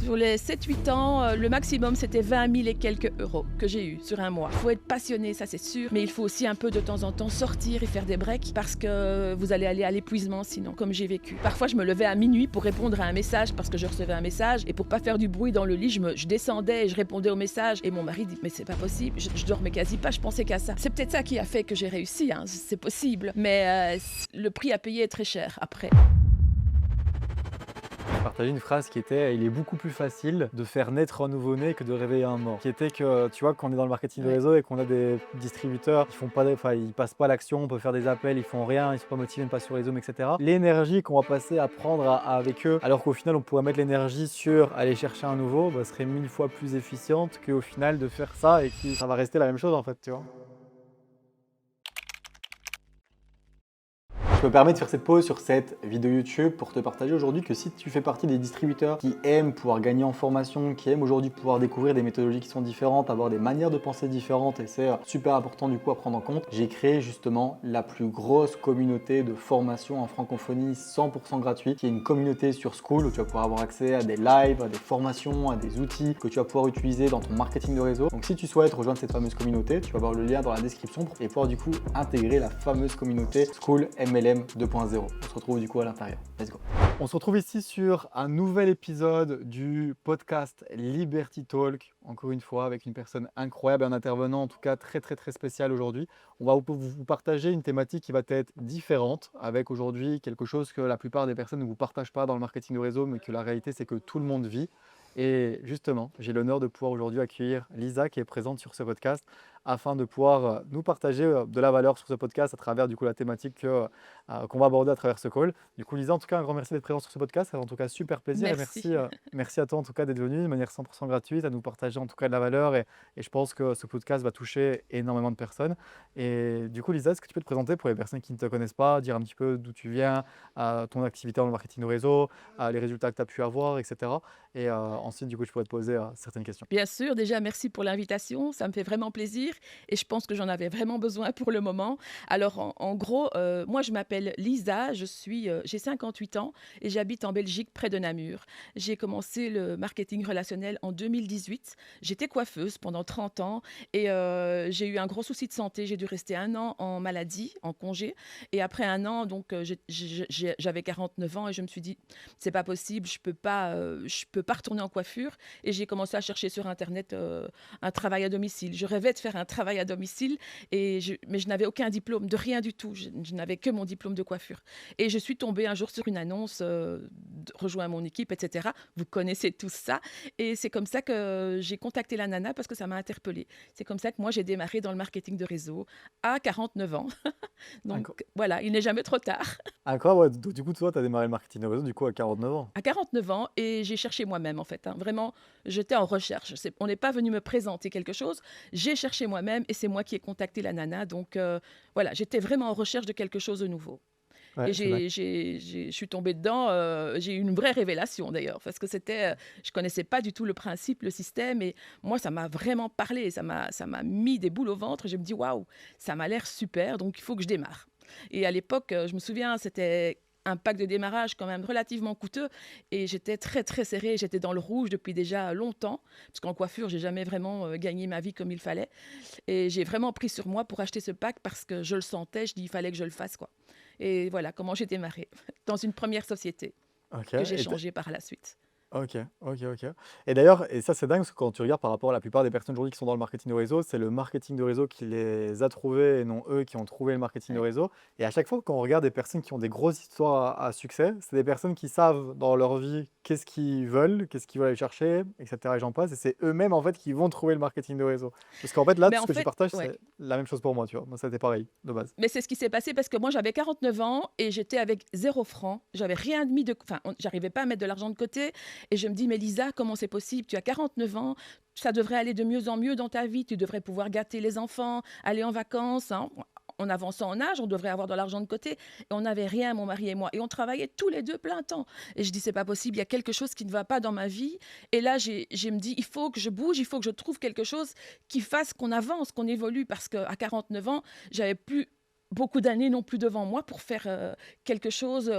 Sur les 7-8 ans, le maximum, c'était 20 000 et quelques euros que j'ai eu sur un mois. Il faut être passionné, ça c'est sûr, mais il faut aussi un peu de temps en temps sortir et faire des breaks parce que vous allez aller à l'épuisement sinon, comme j'ai vécu. Parfois, je me levais à minuit pour répondre à un message parce que je recevais un message et pour pas faire du bruit dans le lit, je descendais et je répondais au message et mon mari dit « mais c'est pas possible, je dormais quasi pas, je pensais qu'à ça ». C'est peut-être ça qui a fait que j'ai réussi, hein, c'est possible, mais le prix à payer est très cher après. Partager une phrase qui était: il est beaucoup plus facile de faire naître un nouveau-né que de réveiller un mort. Qui était que, tu vois, quand on est dans le marketing de Ouais. réseau et qu'on a des distributeurs qui font pas, ils passent pas l'action, on peut faire des appels, ils font rien, ils sont pas motivés, même pas sur les zooms, etc. L'énergie qu'on va passer à prendre avec eux, alors qu'au final on pourrait mettre l'énergie sur aller chercher un nouveau, serait 1000 fois plus efficiente qu'au final de faire ça et que ça va rester la même chose en fait, tu vois. Je me permets de faire cette pause sur cette vidéo YouTube pour te partager aujourd'hui que si tu fais partie des distributeurs qui aiment pouvoir gagner en formation, qui aiment aujourd'hui pouvoir découvrir des méthodologies qui sont différentes, avoir des manières de penser différentes, et c'est super important du coup à prendre en compte, j'ai créé justement la plus grosse communauté de formation en francophonie 100% gratuite, qui est une communauté sur Skool où tu vas pouvoir avoir accès à des lives, à des formations, à des outils que tu vas pouvoir utiliser dans ton marketing de réseau. Donc si tu souhaites rejoindre cette fameuse communauté, tu vas avoir le lien dans la description et pouvoir du coup intégrer la fameuse communauté Skool MLM 2.0. On se retrouve du coup à l'intérieur. Let's go. On se retrouve ici sur un nouvel épisode du podcast Liberty Talk, encore une fois avec une personne incroyable, un intervenant en tout cas très spécial aujourd'hui. On va vous partager une thématique qui va être différente, avec aujourd'hui quelque chose que la plupart des personnes ne vous partagent pas dans le marketing de réseau, mais que la réalité c'est que tout le monde vit. Et justement, j'ai l'honneur de pouvoir aujourd'hui accueillir Lisa qui est présente sur ce podcast afin de pouvoir nous partager de la valeur sur ce podcast à travers du coup la thématique qu'on va aborder à travers ce call. Du coup, Lisa, en tout cas, un grand merci d'être présent sur ce podcast. Ça fait en tout cas super plaisir et Merci. merci à toi en tout cas d'être venu de manière 100% gratuite, à nous partager en tout cas de la valeur et je pense que ce podcast va toucher énormément de personnes. Et du coup, Lisa, est-ce que tu peux te présenter pour les personnes qui ne te connaissent pas, dire un petit peu d'où tu viens, ton activité dans le marketing de réseau, les résultats que tu as pu avoir, etc. Et ensuite, du coup, je pourrais te poser certaines questions. Bien sûr, déjà, merci pour l'invitation. Ça me fait vraiment plaisir et je pense que j'en avais vraiment besoin pour le moment. Alors, en gros, moi, je m'appelle Lisa, j'ai 58 ans et j'habite en Belgique, près de Namur. J'ai commencé le marketing relationnel en 2018. J'étais coiffeuse pendant 30 ans et j'ai eu un gros souci de santé. J'ai dû rester 1 an en maladie, en congé. Et après 1 an, donc, j'avais 49 ans et je me suis dit, c'est pas possible, je peux pas retourner en coiffure. Et j'ai commencé à chercher sur Internet un travail à domicile. Je rêvais de faire un travail à domicile, mais je n'avais aucun diplôme, de rien du tout. Je n'avais que mon diplôme de coiffure. Et je suis tombée un jour sur une annonce, rejoins mon équipe, etc. Vous connaissez tout ça. Et c'est comme ça que j'ai contacté la nana parce que ça m'a interpellée. C'est comme ça que moi, j'ai démarré dans le marketing de réseau à 49 ans. Donc Incro- voilà, il n'est jamais trop tard. Incroyable, ouais. Donc, du coup, toi, tu as démarré le marketing de réseau du coup à 49 ans. À 49 ans et j'ai cherché moi-même en fait, hein. Vraiment, j'étais en recherche. On n'est pas venu me présenter quelque chose, j'ai cherché moi-même et c'est moi qui ai contacté la nana. Donc voilà, j'étais vraiment en recherche de quelque chose de nouveau. Et Ouais, je suis tombée dedans, j'ai eu une vraie révélation d'ailleurs, parce que je connaissais pas du tout le principe, le système, et moi ça m'a vraiment parlé, ça m'a mis des boules au ventre, et je me dis waouh, ça m'a l'air super, donc il faut que je démarre. Et à l'époque, je me souviens, c'était un pack de démarrage quand même relativement coûteux et j'étais très serrée, j'étais dans le rouge depuis déjà longtemps parce qu'en coiffure, j'ai jamais vraiment gagné ma vie comme il fallait et j'ai vraiment pris sur moi pour acheter ce pack parce que je le sentais, je dis il fallait que je le fasse quoi. Et voilà comment j'ai démarré dans une première société Ok. que j'ai changée par la suite. Ok. Et d'ailleurs, et ça c'est dingue parce que quand tu regardes par rapport à la plupart des personnes aujourd'hui qui sont dans le marketing de réseau, c'est le marketing de réseau qui les a trouvés et non eux qui ont trouvé le marketing de Ouais. réseau. Et à chaque fois, quand on regarde des personnes qui ont des grosses histoires à succès, c'est des personnes qui savent dans leur vie qu'est-ce qu'ils veulent aller chercher, etc. Et j'en passe. Et c'est eux-mêmes en fait qui vont trouver le marketing de réseau. Parce qu'en fait là, Mais tout en ce que tu fait, partages, ouais. c'est la même chose pour moi, tu vois. Moi, ça a été pareil de base. Mais c'est ce qui s'est passé parce que moi, j'avais 49 ans et j'étais avec 0 francs. J'avais rien mis de... Enfin, j'arrivais pas à mettre de l'argent de côté. Et je me dis, mais Lisa, comment c'est possible? Tu as 49 ans, ça devrait aller de mieux en mieux dans ta vie. Tu devrais pouvoir gâter les enfants, aller en vacances, hein. En avançant en âge, on devrait avoir de l'argent de côté. Et on n'avait rien, mon mari et moi. Et on travaillait tous les deux plein temps. Et je dis, c'est pas possible, il y a quelque chose qui ne va pas dans ma vie. Et là, je me dis, il faut que je bouge, il faut que je trouve quelque chose qui fasse qu'on avance, qu'on évolue. Parce qu'à 49 ans, j'avais plus beaucoup d'années non plus devant moi pour faire quelque chose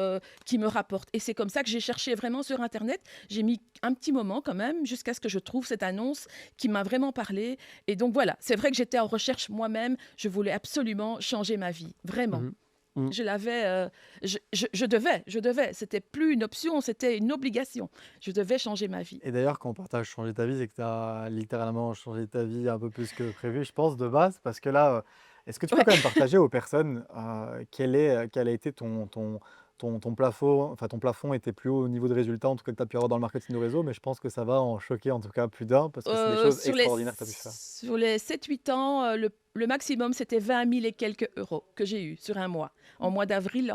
qui me rapporte. Et c'est comme ça que j'ai cherché vraiment sur Internet. J'ai mis un petit moment quand même jusqu'à ce que je trouve cette annonce qui m'a vraiment parlé. Et donc voilà, c'est vrai que j'étais en recherche moi-même. Je voulais absolument changer ma vie, vraiment. Mhm. Mhm. Je l'avais, je devais. C'était plus une option, c'était une obligation. Je devais changer ma vie. Et d'ailleurs, quand on partage changer ta vie, c'est que tu as littéralement changé ta vie un peu plus que prévu, je pense, de base. Parce que là, est-ce que tu peux Ouais. quand même partager aux personnes quel a été ton plafond, enfin ton plafond était plus haut au niveau de résultats, en tout cas que tu as pu avoir dans le marketing de réseau, mais je pense que ça va en choquer en tout cas plus d'un, parce que c'est des choses Sur les extraordinaires que tu as pu faire. sur les 7-8 ans, le maximum, c'était 20 000 et quelques euros que j'ai eu sur un mois. En mois d'avril,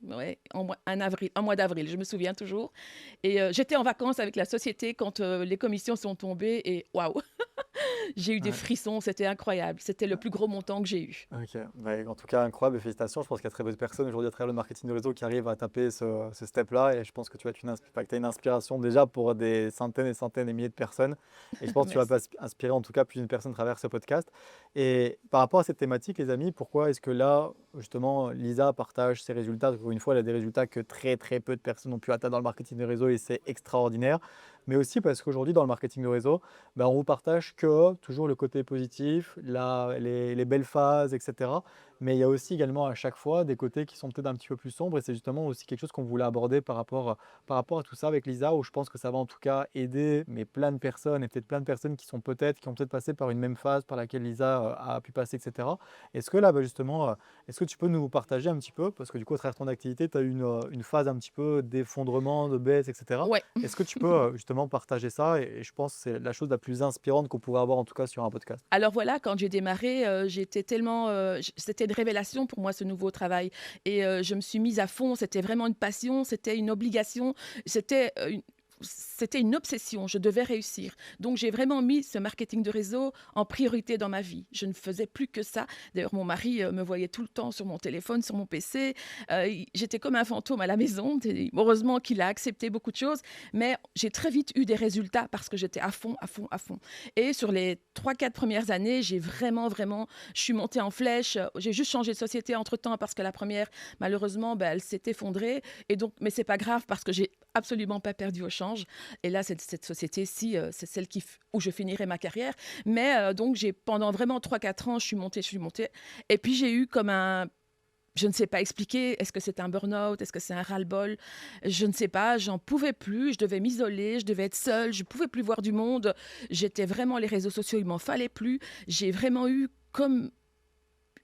ouais, en mois d'avril, je me souviens toujours. Et j'étais en vacances avec la société quand les commissions sont tombées et waouh, j'ai eu des Ouais. frissons, c'était incroyable. C'était le plus gros montant que j'ai eu. Ok, bah, en tout cas incroyable et félicitations. Je pense qu'il y a très peu de personnes aujourd'hui à travers le marketing de réseau qui arrivent à taper ce step-là et je pense que tu vas être enfin, que tu as une inspiration déjà pour des centaines et centaines et milliers de personnes et je pense que tu vas pas Merci. inspirer en tout cas plus d'une personne à travers ce podcast. Et par rapport à cette thématique, les amis, pourquoi est-ce que là, justement, Lisa partage ses résultats? Encore une fois, elle a des résultats que très très peu de personnes ont pu atteindre dans le marketing de réseau et c'est extraordinaire. Mais aussi parce qu'aujourd'hui, dans le marketing de réseau, ben, on vous partage que toujours le côté positif, les belles phases, etc. Mais il y a aussi également à chaque fois des côtés qui sont peut-être un petit peu plus sombres et c'est justement aussi quelque chose qu'on voulait aborder par rapport à tout ça avec Lisa, où je pense que ça va en tout cas aider mais plein de personnes et peut-être plein de personnes qui ont peut-être passé par une même phase par laquelle Lisa a pu passer, etc. Est-ce que là, ben, justement, est-ce que tu peux nous partager un petit peu, parce que du coup, à travers ton activité, tu as eu une phase un petit peu d'effondrement, de baisse, etc. Ouais. Est-ce que tu peux justement partager ça et je pense que c'est la chose la plus inspirante qu'on pourrait avoir en tout cas sur un podcast. Alors voilà, quand j'ai démarré, j'étais tellement, c'était une révélation pour moi ce nouveau travail et je me suis mise à fond. C'était vraiment une passion, c'était une obligation, c'était une obsession. Je devais réussir. Donc j'ai vraiment mis ce marketing de réseau en priorité dans ma vie. Je ne faisais plus que ça. D'ailleurs, mon mari me voyait tout le temps sur mon téléphone, sur mon PC. J'étais comme un fantôme à la maison. Heureusement qu'il a accepté beaucoup de choses, mais j'ai très vite eu des résultats parce que j'étais à fond, à fond, à fond. Et sur les 3-4 premières années, j'ai vraiment, vraiment, je suis montée en flèche. J'ai juste changé de société entre-temps parce que la première, malheureusement, ben, elle s'est effondrée. Et donc, mais c'est pas grave parce que j'ai absolument pas perdu au change. Et là, cette société-ci, c'est celle où je finirai ma carrière. Mais donc, pendant vraiment 3-4 ans, je suis montée, je suis montée. Et puis, j'ai eu comme je ne sais pas expliquer, est-ce que c'est un burn-out, est-ce que c'est un ras-le-bol, je ne sais pas, j'en pouvais plus, je devais m'isoler, je devais être seule, je ne pouvais plus voir du monde, j'étais vraiment, les réseaux sociaux, il m'en fallait plus, j'ai vraiment eu comme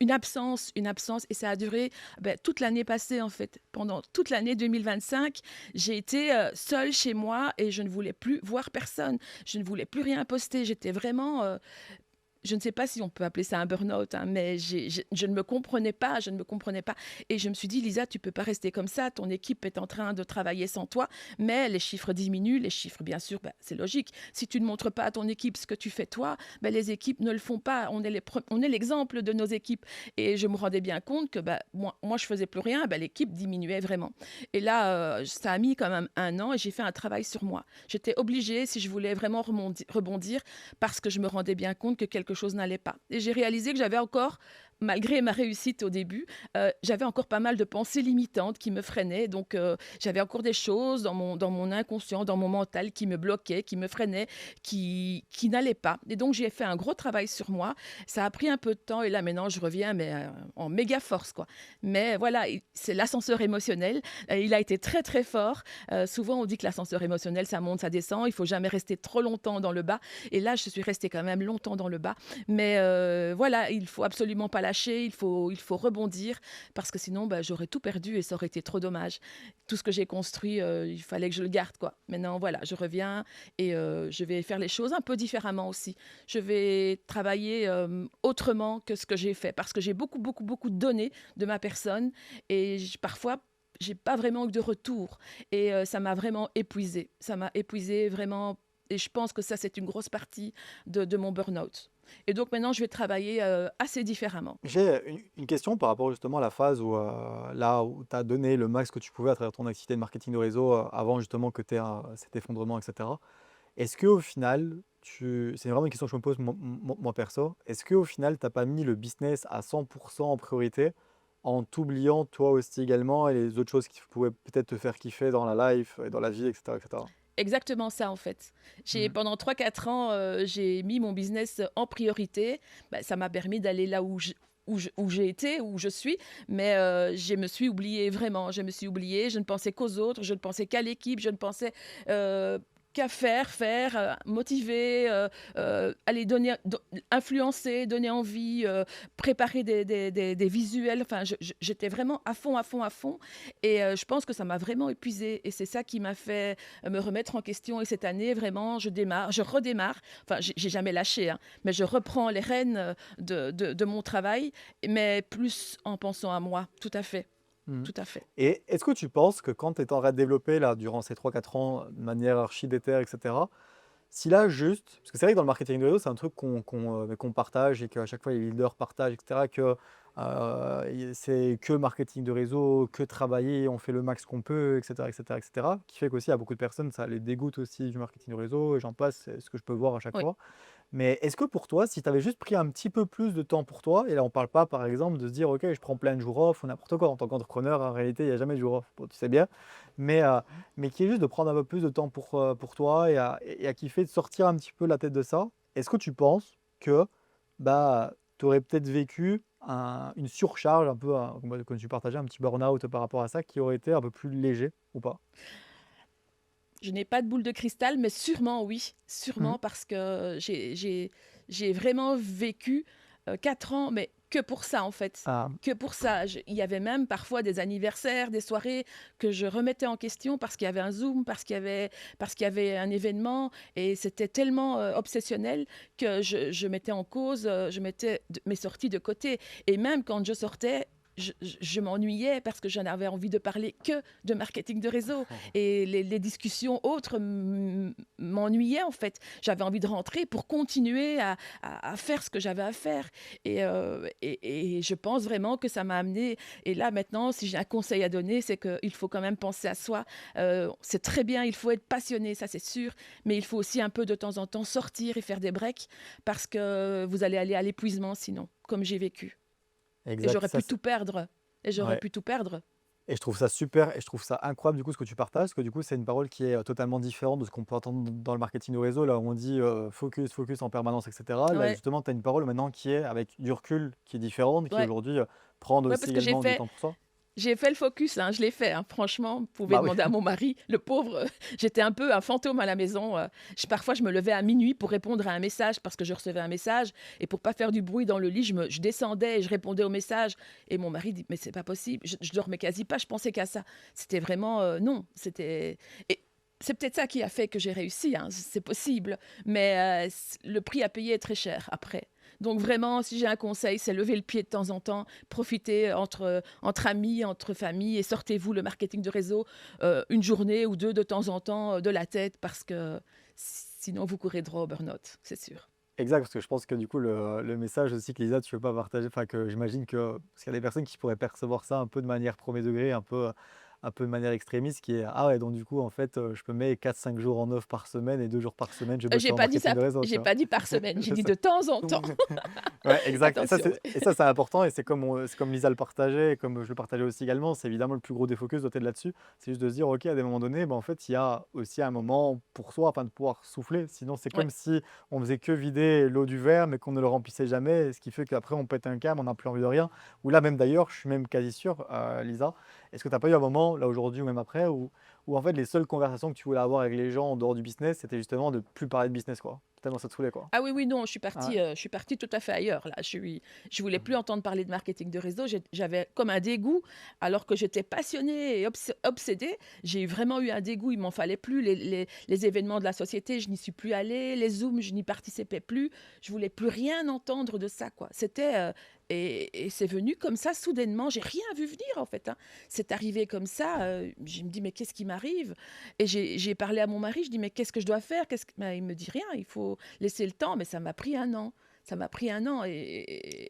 une absence, et ça a duré ben, toute l'année passée en fait. Pendant toute l'année 2025, j'ai été seule chez moi et je ne voulais plus voir personne, je ne voulais plus rien poster, j'étais vraiment je ne sais pas si on peut appeler ça un burn-out, hein, mais je ne me comprenais pas, je ne me comprenais pas. Et je me suis dit, Lisa, tu peux pas rester comme ça, ton équipe est en train de travailler sans toi, mais les chiffres diminuent, les chiffres, bien sûr, ben, c'est logique. Si tu ne montres pas à ton équipe ce que tu fais toi, ben, les équipes ne le font pas. On est l'exemple de nos équipes. Et je me rendais bien compte que ben, moi, je faisais plus rien, ben, l'équipe diminuait vraiment. Et là, ça a mis quand même 1 an et j'ai fait un travail sur moi. J'étais obligée, si je voulais vraiment rebondir, parce que je me rendais bien compte que quelque chose n'allait pas. Et j'ai réalisé que j'avais encore, malgré ma réussite au début, j'avais encore pas mal de pensées limitantes qui me freinaient. Donc, j'avais encore des choses dans mon inconscient, dans mon mental qui me bloquaient, qui me freinaient, qui n'allaient pas. Et donc, j'ai fait un gros travail sur moi. Ça a pris un peu de temps et là, maintenant, je reviens mais, en méga force, quoi. Mais voilà, c'est l'ascenseur émotionnel. Il a été très, très fort. Souvent, on dit que l'ascenseur émotionnel, ça monte, ça descend. Il faut jamais rester trop longtemps dans le bas. Et là, je suis restée quand même longtemps dans le bas. Mais voilà, il faut absolument pas lâcher, il faut rebondir parce que sinon, bah, j'aurais tout perdu et ça aurait été trop dommage. Tout ce que j'ai construit, il fallait que je le garde, quoi. Maintenant, voilà, je reviens et je vais faire les choses un peu différemment aussi. Je vais travailler autrement que ce que j'ai fait parce que j'ai beaucoup, beaucoup, beaucoup donné de ma personne et parfois, j'ai pas vraiment eu de retour et ça m'a vraiment épuisée. Ça m'a épuisée vraiment et je pense que ça, c'est une grosse partie de mon burn-out. Et donc maintenant, je vais travailler assez différemment. J'ai une question par rapport justement à la phase où, là où tu as donné le max que tu pouvais à travers ton activité de marketing de réseau, avant justement que tu aies cet effondrement, etc. Est-ce qu'au final, c'est vraiment une question que je me pose moi perso, est-ce qu'au final, tu as pas mis le business à 100% en priorité en t'oubliant toi aussi également et les autres choses qui pouvaient peut-être te faire kiffer dans la life et dans la vie, et cetera, et cetera. Exactement ça, en fait. Mmh. Pendant 3 4 ans, j'ai mis mon business en priorité. Bah, ça m'a permis d'aller là où j'ai été, où je suis, mais je me suis oubliée vraiment. Je me suis oubliée, je ne pensais qu'aux autres, je ne pensais qu'à l'équipe, je ne pensais euh, qu'à faire, motiver, aller influencer, donner envie, préparer des visuels. Enfin, j'étais vraiment à fond, à fond, à fond. Et je pense que ça m'a vraiment épuisée. Et c'est ça qui m'a fait me remettre en question. Et cette année, vraiment, je redémarre. Enfin, j'ai jamais lâché, hein, mais je reprends les rênes de mon travail, mais plus en pensant à moi. Tout à fait. Mmh. Tout à fait. Et est-ce que tu penses que quand tu es en train de développer là, durant ces 3 4 ans, de manière archi déter et cetera, si là juste parce que c'est vrai que dans le marketing de réseau, c'est un truc qu'on partage et qu'à chaque fois les leaders partagent et cetera, que, c'est que marketing de réseau, que travailler, on fait le max qu'on peut et cetera, et cetera, et cetera, qui fait qu'aussi à beaucoup de personnes, ça les dégoûte aussi du marketing de réseau et j'en passe, c'est ce que je peux voir à chaque Oui. fois. Mais est-ce que pour toi, si tu avais juste pris un petit peu plus de temps pour toi, et là on parle pas par exemple de se dire ok, je prends plein de jours off ou n'importe quoi, en tant qu'entrepreneur, en réalité, il n'y a jamais de jour off, bon, tu sais bien, mais, euh, mais qui est juste de prendre un peu plus de temps pour toi et à kiffer, de sortir un petit peu la tête de ça, est-ce que tu penses que bah, tu aurais peut-être vécu une surcharge, un peu, comme tu partageais, un petit burn-out par rapport à ça, qui aurait été un peu plus léger ou pas? Je n'ai pas de boule de cristal, mais sûrement oui, Mhm. sûrement parce que j'ai vraiment vécu 4 ans, mais que pour ça en fait. Ah, Que pour ça. Il y avait même parfois des anniversaires, des soirées que je remettais en question parce qu'il y avait un Zoom, parce qu'il y avait un événement, et c'était tellement obsessionnel que je mettais en cause, je mettais mes sorties de côté. Et même quand je sortais, je m'ennuyais parce que j'en avais envie de parler que de marketing de réseau, et les discussions autres m'ennuyaient en fait. J'avais envie de rentrer pour continuer à faire ce que j'avais à faire. Et je pense vraiment que ça m'a amené. Et là maintenant, si j'ai un conseil à donner, c'est qu'il faut quand même penser à soi. C'est très bien, il faut être passionné, ça c'est sûr, mais il faut aussi un peu de temps en temps sortir et faire des breaks, parce que vous allez aller à l'épuisement sinon, comme j'ai vécu. Et exact, j'aurais ça pu c'est... tout perdre. Et j'aurais Ouais. pu tout perdre. Et je trouve ça super et je trouve ça incroyable du coup ce que tu partages, parce que du coup c'est une parole qui est totalement différente de ce qu'on peut entendre dans le marketing de réseau, là où on dit focus, focus en permanence, etc. Là Ouais, justement tu as une parole maintenant qui est avec du recul, qui est différente, qui ouais, aujourd'hui prendre ouais, aussi parce que également du temps pour soi. j'ai fait le focus, hein, je l'ai fait, hein. Franchement, vous pouvez Bah oui, demander à mon mari, le pauvre, j'étais un peu un fantôme à la maison. Parfois, je me levais à minuit pour répondre à un message parce que je recevais un message, et pour pas faire du bruit dans le lit, je descendais et je répondais au message. Et mon mari dit, mais c'est pas possible, je dormais quasi pas, je pensais qu'à ça. C'était vraiment, non, c'était... Et c'est peut-être ça qui a fait que j'ai réussi, hein, c'est possible, mais le prix à payer est très cher après. Donc vraiment, si j'ai un conseil, c'est lever le pied de temps en temps, profitez entre amis, entre familles, et sortez-vous le marketing de réseau une journée ou deux de temps en temps de la tête, parce que sinon vous courez droit au burn-out, c'est sûr. exact, parce que je pense que du coup le message aussi que Lisa tu veux pas partager, enfin que j'imagine que, parce qu'il y a des personnes qui pourraient percevoir ça un peu de manière premier degré, un peu de manière extrémiste, qui est ah ouais donc du coup en fait je me mets 4 5 jours en off par semaine et 2 jours par semaine je bosse J'ai sur le pas dit ça, marketing de réseau, tu j'ai vois. pas dit par semaine, j'ai Je dit sais. de temps en temps. Ouais, exact. Attention. Et ça, c'est important et c'est comme Lisa le partageait et comme je le partageais aussi également. C'est évidemment le plus gros des focus doit être là-dessus. C'est juste de se dire, OK, à des moments donnés, ben, en fait, il y a aussi un moment pour soi afin de pouvoir souffler. Sinon, c'est Ouais. comme si on faisait que vider l'eau du verre, mais qu'on ne le remplissait jamais. Ce qui fait qu'après, on pète un câble, on n'a plus envie de rien. Ou là, même d'ailleurs, je suis même quasi sûr, Lisa, est-ce que tu n'as pas eu un moment, là aujourd'hui ou même après, où en fait, les seules conversations que tu voulais avoir avec les gens en dehors du business, c'était justement de plus parler de business, quoi. Tellement ça te saoulait, quoi. Ah oui, oui, non, Ah je suis partie tout à fait ailleurs, là. Je voulais plus entendre parler de marketing de réseau. J'avais comme un dégoût, alors que j'étais passionnée et obsédée. J'ai vraiment eu un dégoût, il m'en fallait plus. Les événements de la société, je n'y suis plus allée. Les Zooms, je n'y participais plus. Je voulais plus rien entendre de ça, quoi. Et c'est venu comme ça, soudainement. J'ai rien vu venir, en fait, hein. C'est arrivé comme ça. Je me dis, mais qu'est-ce qui m'arrive? Et j'ai parlé à mon mari, je dis, mais qu'est-ce que je dois faire? Ben, il me dit rien, il faut laisser le temps, mais ça m'a pris un an. Ça m'a pris un an, et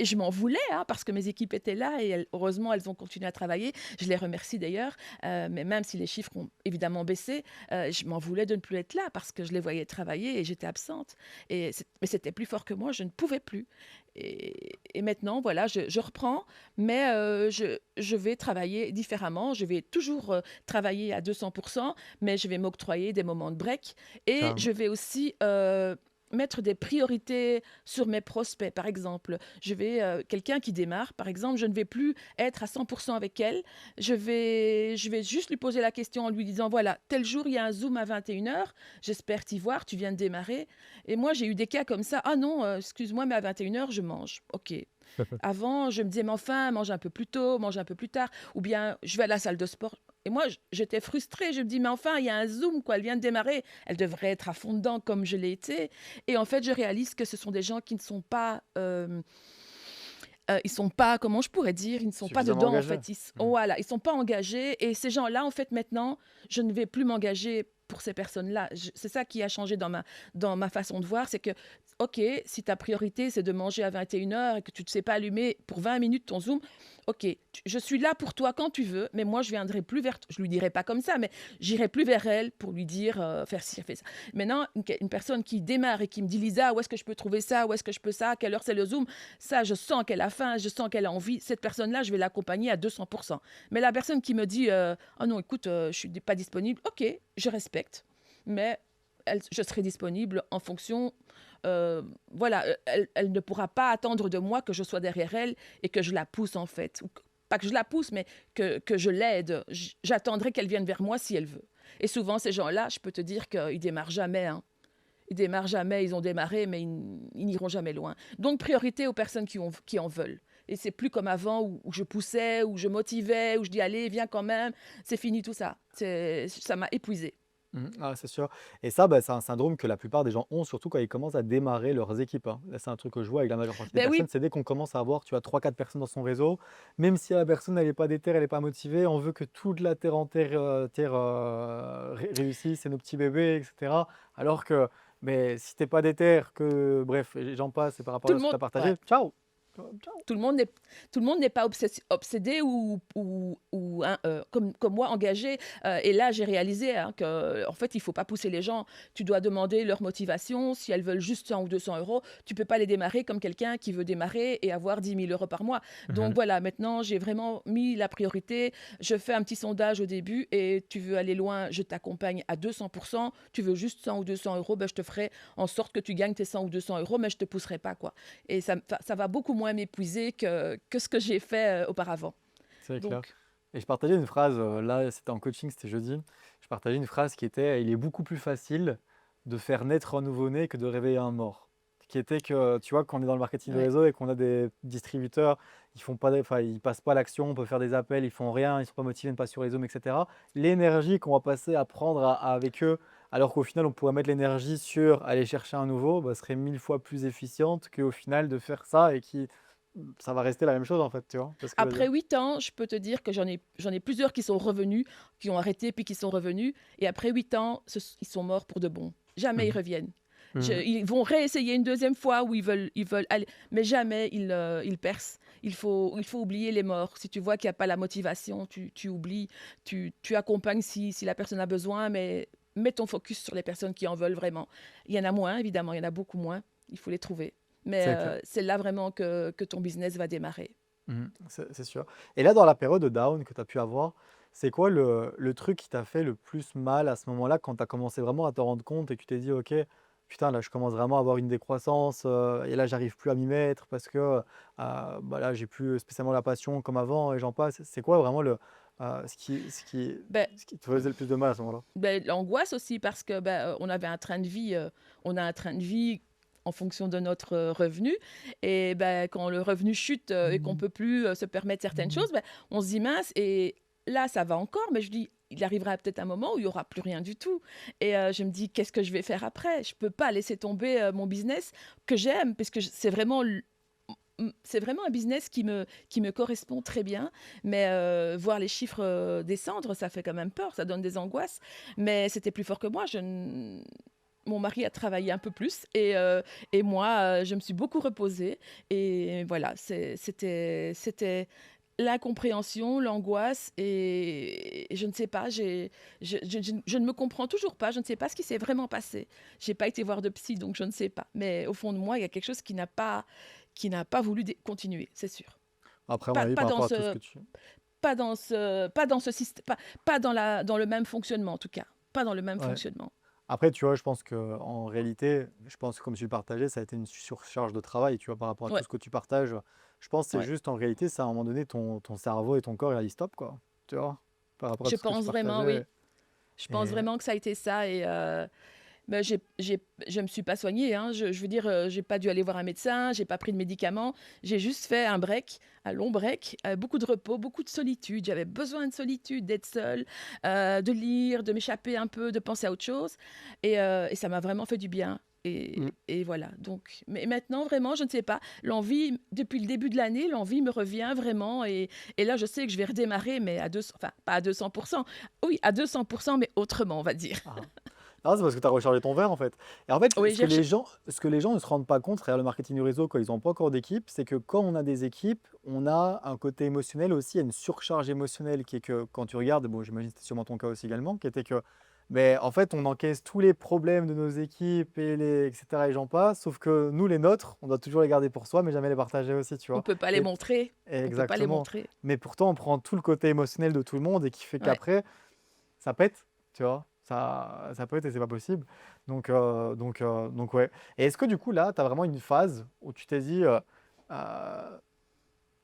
je m'en voulais, hein, parce que mes équipes étaient là, et heureusement, elles ont continué à travailler. Je les remercie d'ailleurs, mais même si les chiffres ont évidemment baissé, je m'en voulais de ne plus être là parce que je les voyais travailler et j'étais absente. Mais c'était plus fort que moi, je ne pouvais plus. Et maintenant, voilà, je reprends, mais je vais travailler différemment. Je vais toujours travailler à 200%, mais je vais m'octroyer des moments de break. Et Carrément. je vais aussi mettre des priorités sur mes prospects. Par exemple, quelqu'un qui démarre, par exemple, je ne vais plus être à 100% avec elle. Je vais juste lui poser la question en lui disant, voilà, tel jour, il y a un Zoom à 21h. J'espère t'y voir, tu viens de démarrer. Et moi, j'ai eu des cas comme ça. Ah non, excuse-moi, mais à 21h, je mange. OK. Avant, je me disais, mais enfin, mange un peu plus tôt, mange un peu plus tard. Ou bien, je vais à la salle de sport. Et moi, j'étais frustrée. Je me dis, mais enfin, il y a un Zoom, quoi. Elle vient de démarrer. Elle devrait être à fond dedans comme je l'ai été. Et en fait, je réalise que ce sont des gens qui ne sont pas ils sont pas, comment je pourrais dire, ils ne sont pas Suffisamment dedans en engagé. fait. Mhm. Voilà, ils sont pas engagés. Et ces gens-là, en fait, maintenant, je ne vais plus m'engager pour ces personnes-là. C'est ça qui a changé dans ma façon de voir, c'est que, ok, si ta priorité c'est de manger à 21h et que tu ne sais pas allumer pour 20 minutes ton Zoom, ok, je suis là pour toi quand tu veux, mais moi je viendrai plus vers, je lui dirai pas comme ça, mais j'irai plus vers elle pour lui dire faire ci, faire ça. Maintenant, une personne qui démarre et qui me dit Lisa, où est-ce que je peux trouver ça, où est-ce que je peux ça, à quelle heure c'est le Zoom, ça, je sens qu'elle a faim, je sens qu'elle a envie. Cette personne-là, je vais l'accompagner à 200%. Mais la personne qui me dit oh non, écoute, je suis pas disponible, ok, je respecte. Mais je serai disponible en fonction. Voilà, elle ne pourra pas attendre de moi que je sois derrière elle et que je la pousse en fait. Pas que je la pousse, mais que je l'aide. J'attendrai qu'elle vienne vers moi si elle veut. Et souvent, ces gens-là, je peux te dire qu'ils démarrent jamais. Hein. Ils démarrent jamais, ils ont démarré, mais ils n'iront jamais loin. Donc, priorité aux personnes qui en veulent. Et c'est plus comme avant où je poussais, où je motivais, où je dis allez, viens quand même. C'est fini tout ça. Ça m'a épuisé. Mhm. Ah, c'est sûr. Et ça, bah, c'est un syndrome que la plupart des gens ont, surtout quand ils commencent à démarrer leurs équipes, hein. Là, c'est un truc que je vois avec la majeure partie des Ben oui, personnes, c'est dès qu'on commence à avoir, tu as 3, 4 personnes dans son réseau, même si la personne elle n'est pas déter, elle n'est pas motivée, on veut que toute la terre entière réussisse, c'est nos petits bébés, etc. Alors que mais si t'es pas déter, que bref, et j'en passe, c'est par rapport tout à le ce que tu monde. as partagé, Ouais. ciao! Ciao! Tout le monde n'est pas obsédé ou hein, comme moi engagé. Et là, j'ai réalisé hein, que en fait, il faut pas pousser les gens. Tu dois demander leur motivation. Si elles veulent juste 100 ou 200 euros, tu peux pas les démarrer comme quelqu'un qui veut démarrer et avoir 10 000 euros par mois. Donc Mhm. voilà, maintenant, j'ai vraiment mis la priorité. Je fais un petit sondage au début et tu veux aller loin, je t'accompagne à 200%. Tu veux juste 100 ou 200 euros, ben, je te ferai en sorte que tu gagnes tes 100 ou 200 euros, mais je te pousserai pas, quoi. Et ça va beaucoup moins m'épuiser que ce que j'ai fait auparavant. C'est clair. Donc, Et je partageais une phrase, là c'était en coaching, c'était jeudi. Je partageais une phrase qui était: il est beaucoup plus facile de faire naître un nouveau-né que de réveiller un mort. Qui était que, tu vois, quand on est dans le marketing de ouais. réseau et qu'on a des distributeurs, ils font pas, enfin, ils passent pas à l'action, on peut faire des appels, ils font rien, ils sont pas motivés, même pas sur les zooms, etc. L'énergie qu'on va passer à prendre avec eux, alors qu'au final on pourrait mettre l'énergie sur aller chercher un nouveau, bah, serait 1000 fois plus efficiente qu'au final de faire ça et qui, ça va rester la même chose en fait, tu vois, c'est ce que je veux Après dire. 8 ans, je peux te dire que j'en ai plusieurs qui sont revenus, qui ont arrêté puis qui sont revenus. Et après 8 ans, ils sont morts pour de bon. Jamais ils Mhm. reviennent. Mhm. Ils vont réessayer une deuxième fois où ils veulent aller, mais jamais ils percent. Il faut oublier les morts. Si tu vois qu'il n'y a pas la motivation, tu oublies, tu accompagnes si la personne a besoin, mais mets ton focus sur les personnes qui en veulent vraiment. Il y en a moins, évidemment, il y en a beaucoup moins. Il faut les trouver. Mais C'est clair. c'est là vraiment que ton business va démarrer. C'est sûr. Et là, dans la période de down que tu as pu avoir, c'est quoi le truc qui t'a fait le plus mal à ce moment-là, quand tu as commencé vraiment à te rendre compte et que tu t'es dit: «OK, putain, là, je commence vraiment à avoir une décroissance, et là, j'arrive plus à m'y mettre parce que, bah, là, j'ai plus spécialement la passion comme avant» et j'en passe. C'est quoi vraiment Ben, ce qui te faisait le plus de mal à ce moment-là? l'angoisse aussi parce que on avait un train de vie, on a un train de vie en fonction de notre revenu. Et quand le revenu chute et qu'on peut plus se permettre certaines choses, on se dit mince. Et là, ça va encore, mais je dis, il arrivera peut-être un moment où il y aura plus rien du tout. Et je me dis, qu'est-ce que je vais faire après? Je peux pas laisser tomber mon business que j'aime, parce que c'est vraiment un business qui me correspond très bien, mais voir les chiffres descendre, ça fait quand même peur, ça donne des angoisses, mais c'était plus fort que moi. Mon mari a travaillé un peu plus et moi, je me suis beaucoup reposée. Et voilà, c'était l'incompréhension, l'angoisse et je ne sais pas, je ne me comprends toujours pas, je ne sais pas ce qui s'est vraiment passé. J'ai pas été voir de psy, donc je ne sais pas. Mais au fond de moi, il y a quelque chose qui n'a pas voulu continuer, c'est sûr. Après, à mon Pas, avis, pas par dans rapport à tout ce ce, que tu... pas dans ce système, pas dans le même fonctionnement en tout cas, pas dans le même Ouais. fonctionnement. Après, tu vois, je pense qu'en réalité, je pense que comme tu le partageais, ça a été une surcharge de travail, tu vois, par rapport à tout Ouais, ce que tu partages. Je pense que c'est ouais. juste, en réalité, ça, à un moment donné, ton cerveau et ton corps, il a dit stop, quoi. Tu vois, par rapport à Je tout ce que tu pense vraiment, partageais. oui. Je pense Et vraiment que ça a été ça. Et ben, je me suis pas soignée, hein. Je veux dire, j'ai pas dû aller voir un médecin, j'ai pas pris de médicaments. J'ai juste fait un break, un long break, beaucoup de repos, beaucoup de solitude. J'avais besoin de solitude, d'être seule, de lire, de m'échapper un peu, de penser à autre chose. Et ça m'a vraiment fait du bien. Mm. Et voilà. Donc, mais maintenant, vraiment, je ne sais pas. L'envie, depuis le début de l'année, l'envie me revient vraiment. Et là, je sais que je vais redémarrer, mais à 200, enfin, pas à 200%. Oui, à 200%, mais autrement, on va dire. Ah. Non, c'est parce que tu as rechargé ton verre en fait. Et en fait, Oui, ce que les gens ne se rendent pas compte, derrière le marketing du réseau, quand ils n'ont pas encore d'équipe, c'est que quand on a des équipes, on a un côté émotionnel aussi, il y a une surcharge émotionnelle qui est que quand tu regardes, bon, j'imagine que c'était sûrement ton cas aussi également, qui était que, mais en fait, on encaisse tous les problèmes de nos équipes etc. et j'en passe, sauf que nous, les nôtres, on doit toujours les garder pour soi, mais jamais les partager aussi, tu on vois. peut pas les Et, montrer. On peut pas les exactement. montrer. Mais pourtant, on prend tout le côté émotionnel de tout le monde et qui fait Ouais. qu'après, ça pète, tu vois. Ça pète et c'est pas possible. Donc ouais. Et est-ce que du coup, là, tu as vraiment une phase où tu t'es dit, euh,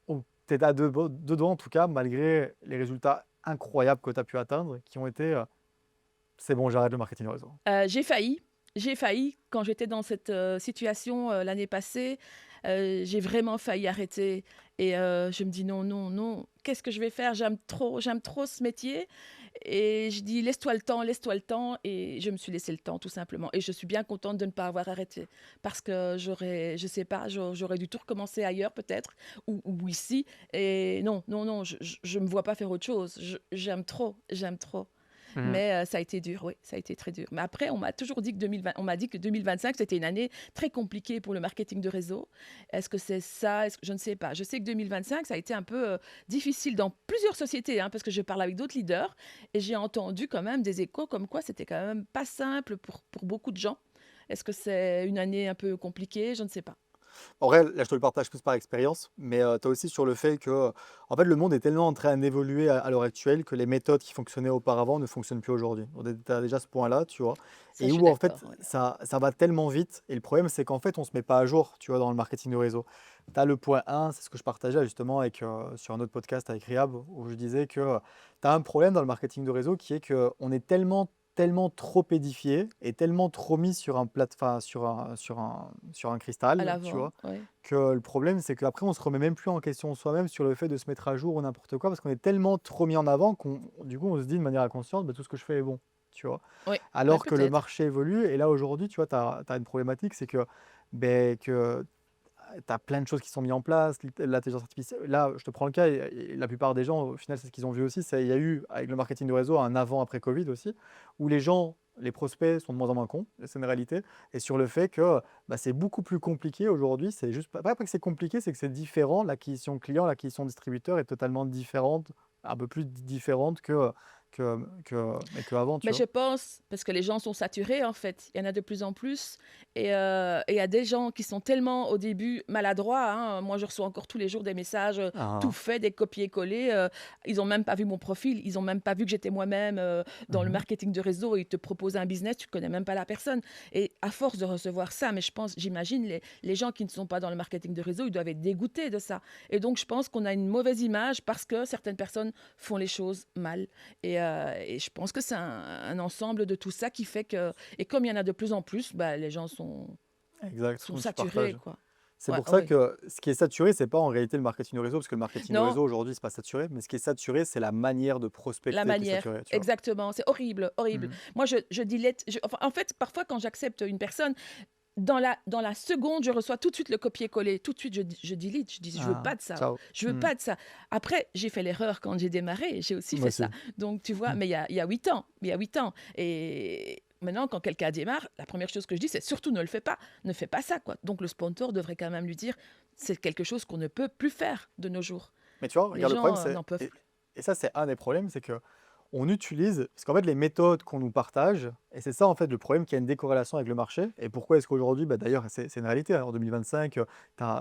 où tu es à deux doigts en tout cas, malgré les résultats incroyables que tu as pu atteindre, qui ont été, c'est bon, j'arrête le marketing réseau. J'ai failli. J'ai failli quand j'étais dans cette situation l'année passée. J'ai vraiment failli arrêter. Et je me dis non, non, non. Qu'est-ce que je vais faire? J'aime trop ce métier. Et je dis laisse-toi le temps, laisse-toi le temps. Et je me suis laissé le temps tout simplement. Et je suis bien contente de ne pas avoir arrêté parce que je sais pas, j'aurais dû tout recommencer ailleurs peut-être ou ici. Et non, non, non, je me vois pas faire autre chose. J'aime trop, j'aime trop. Mhm. Mais ça a été dur, oui, ça a été très dur. Mais après, on m'a toujours dit que 2020, on m'a dit que 2025, c'était une année très compliquée pour le marketing de réseau. Est-ce que c'est ça? Je ne sais pas. Je sais que 2025, ça a été un peu difficile dans plusieurs sociétés, hein, parce que je parle avec d'autres leaders et j'ai entendu quand même des échos comme quoi c'était quand même pas simple pour beaucoup de gens. Est-ce que c'est une année un peu compliquée? Je ne sais pas. En vrai, là, je te le partage plus par expérience, mais tu as aussi sur le fait que, en fait, le monde est tellement en train d'évoluer à l'heure actuelle que les méthodes qui fonctionnaient auparavant ne fonctionnent plus aujourd'hui. Tu as déjà ce point-là, tu vois, Ça, et je suis où, en d'accord. fait, Ouais. ça va tellement vite. Et le problème, c'est qu'en fait, on ne se met pas à jour, tu vois, dans le marketing de réseau. Tu as le point 1, c'est ce que je partageais justement avec, sur un autre podcast avec Riab, où je disais que tu as un problème dans le marketing de réseau qui est qu'on est tellement trop édifié et tellement trop mis sur un enfin, sur un À cristal, tu l'avant, vois, ouais. que le problème, c'est qu'après, on se remet même plus en question soi-même sur le fait de se mettre à jour ou n'importe quoi, parce qu'on est tellement trop mis en avant qu'on, du coup, on se dit de manière inconsciente, bah, tout ce que je fais est bon, tu vois. Oui, ouais, Alors que le peut-être. marché évolue, et là, aujourd'hui, tu vois, tu as une problématique, c'est que, ben, que tu as plein de choses qui sont mises en place, l'intelligence artificielle. Là, je te prends le cas, et la plupart des gens, au final, c'est ce qu'ils ont vu aussi. Il y a eu, avec le marketing de réseau, un avant-après Covid aussi, où les gens, les prospects sont de moins en moins cons, c'est une réalité, et sur le fait que bah, c'est beaucoup plus compliqué aujourd'hui. C'est juste pas que c'est compliqué, c'est que c'est différent. L'acquisition client, l'acquisition distributeur est totalement différente, un peu plus différente mais que avant, tu Mais je vois. pense, parce que les gens sont saturés en fait, il y en a de plus en plus, et il y a des gens qui sont tellement au début maladroits, hein. Moi je reçois encore tous les jours des messages tout Ah, faits, des copier-coller, ils n'ont même pas vu mon profil, ils n'ont même pas vu que j'étais moi-même dans le mhm. marketing de réseau, et ils te proposent un business, tu connais même pas la personne. Et à force de recevoir ça, mais je pense, j'imagine, les gens qui ne sont pas dans le marketing de réseau, ils doivent être dégoûtés de ça. Et donc je pense qu'on a une mauvaise image parce que certaines personnes font les choses mal. Et je pense que c'est un ensemble de tout ça qui fait que, et comme il y en a de plus en plus, bah, les gens Exact, sont comme tu saturés, partages. quoi. C'est Ouais, pour ça ouais. que ce qui est saturé, c'est pas en réalité le marketing de réseau, parce que le marketing de Non, réseau aujourd'hui, c'est pas saturé, mais ce qui est saturé, c'est la manière de la prospecter qui est manière, saturée, tu vois. exactement. C'est horrible, horrible. Mhm. Moi, je dilette. Enfin, en fait, parfois, quand j'accepte une personne, dans la seconde, je reçois tout de suite le copier-coller. Tout de suite, je delete. Je dis, je veux Ah, pas de ça. ciao. Je veux Mhm. pas de ça. Après, j'ai fait l'erreur quand j'ai démarré. J'ai aussi Moi fait ça. aussi. Donc, tu vois, Mhm. mais il y a 8 ans. Il y a 8 ans. Et maintenant, quand quelqu'un démarre, la première chose que je dis, c'est surtout ne le fais pas. Ne fais pas ça, quoi. Donc, le sponsor devrait quand même lui dire, c'est quelque chose qu'on ne peut plus faire de nos jours. Mais tu vois, Les regarde, le problème, gens c'est, n'en peuvent plus. et ça, c'est un des problèmes, c'est que on utilise, parce qu'en fait, les méthodes qu'on nous partage, Et c'est ça, en fait, le problème, qu'il y a une décorrélation avec le marché. Et pourquoi est-ce qu'aujourd'hui, bah, d'ailleurs, c'est une réalité, hein, en 2025,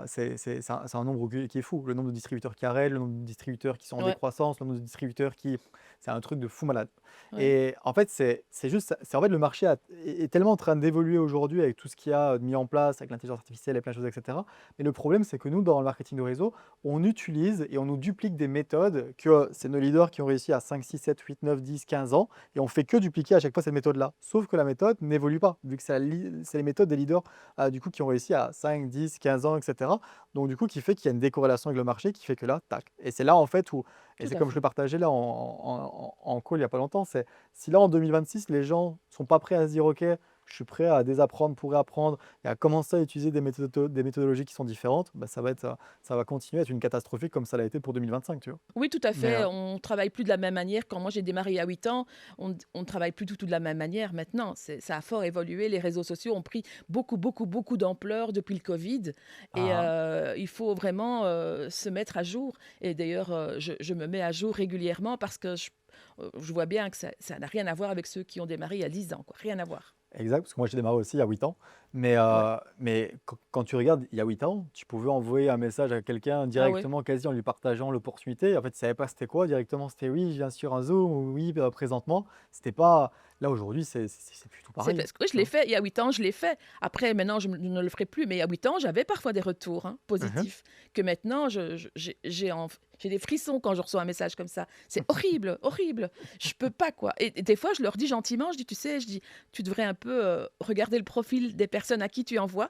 c'est un nombre qui est fou. Le nombre de distributeurs qui arrêtent, le nombre de distributeurs qui sont en Ouais, décroissance, le nombre de distributeurs qui... C'est un truc de fou malade. ouais. Et en fait, c'est juste, c'est en fait, le marché est tellement en train d'évoluer aujourd'hui avec tout ce qu'il y a de mis en place, avec l'intelligence artificielle et plein de choses, etc. Mais le problème, c'est que nous, dans le marketing de réseau, on utilise et on nous duplique des méthodes que c'est nos leaders qui ont réussi à 5, 6, 7, 8, 9, 10, 15 ans et on fait que dupliquer à chaque fois cette méthode-là. Sauf que la méthode n'évolue pas, vu que c'est les méthodes des leaders du coup, qui ont réussi à 5, 10, 15 ans, etc. Donc du coup, qui fait qu'il y a une décorrélation avec le marché, qui fait que là, tac. Et c'est là en fait où, et Tout c'est à comme je le fait. partageais là en call il n'y a pas longtemps, c'est si là en 2026, les gens sont pas prêts à se dire, ok, je suis prêt à désapprendre pour réapprendre et à commencer à utiliser des méthodologies qui sont différentes, bah, ça va continuer à être une catastrophique comme ça l'a été pour 2025, tu vois. Oui, tout à Mais fait. On travaille plus de la même manière. Quand moi j'ai démarré il y a 8 ans, on ne travaille plus du tout de la même manière maintenant. Ça a fort évolué. Les réseaux sociaux ont pris beaucoup, beaucoup, beaucoup d'ampleur depuis le Covid. Et ah, il faut vraiment se mettre à jour. Et d'ailleurs, je me mets à jour régulièrement parce que je vois bien que ça n'a rien à voir avec ceux qui ont démarré il y a 10 ans, quoi. Rien à voir. exact, parce que moi j'ai démarré aussi il y a 8 ans. Ouais. Mais quand tu regardes, il y a 8 ans, tu pouvais envoyer un message à quelqu'un Ah ouais. directement, quasi en lui partageant l'opportunité. En fait, tu savais pas c'était quoi directement. C'était oui, je viens sur un Zoom ou oui, présentement. C'était pas. Là aujourd'hui, c'est plus tout C'est pareil, parce que oui, je tu l'ai vois. fait, il y a 8 ans, je l'ai fait. Après, maintenant, je ne le ferai plus, mais il y a 8 ans, j'avais parfois des retours, hein, Mhm. positifs, que maintenant, j'ai des frissons quand je reçois un message comme ça. C'est horrible, horrible. Je peux pas, quoi. Et des fois, je leur dis gentiment, je dis, tu sais, je dis, tu devrais un peu regarder le profil des personnes à qui tu envoies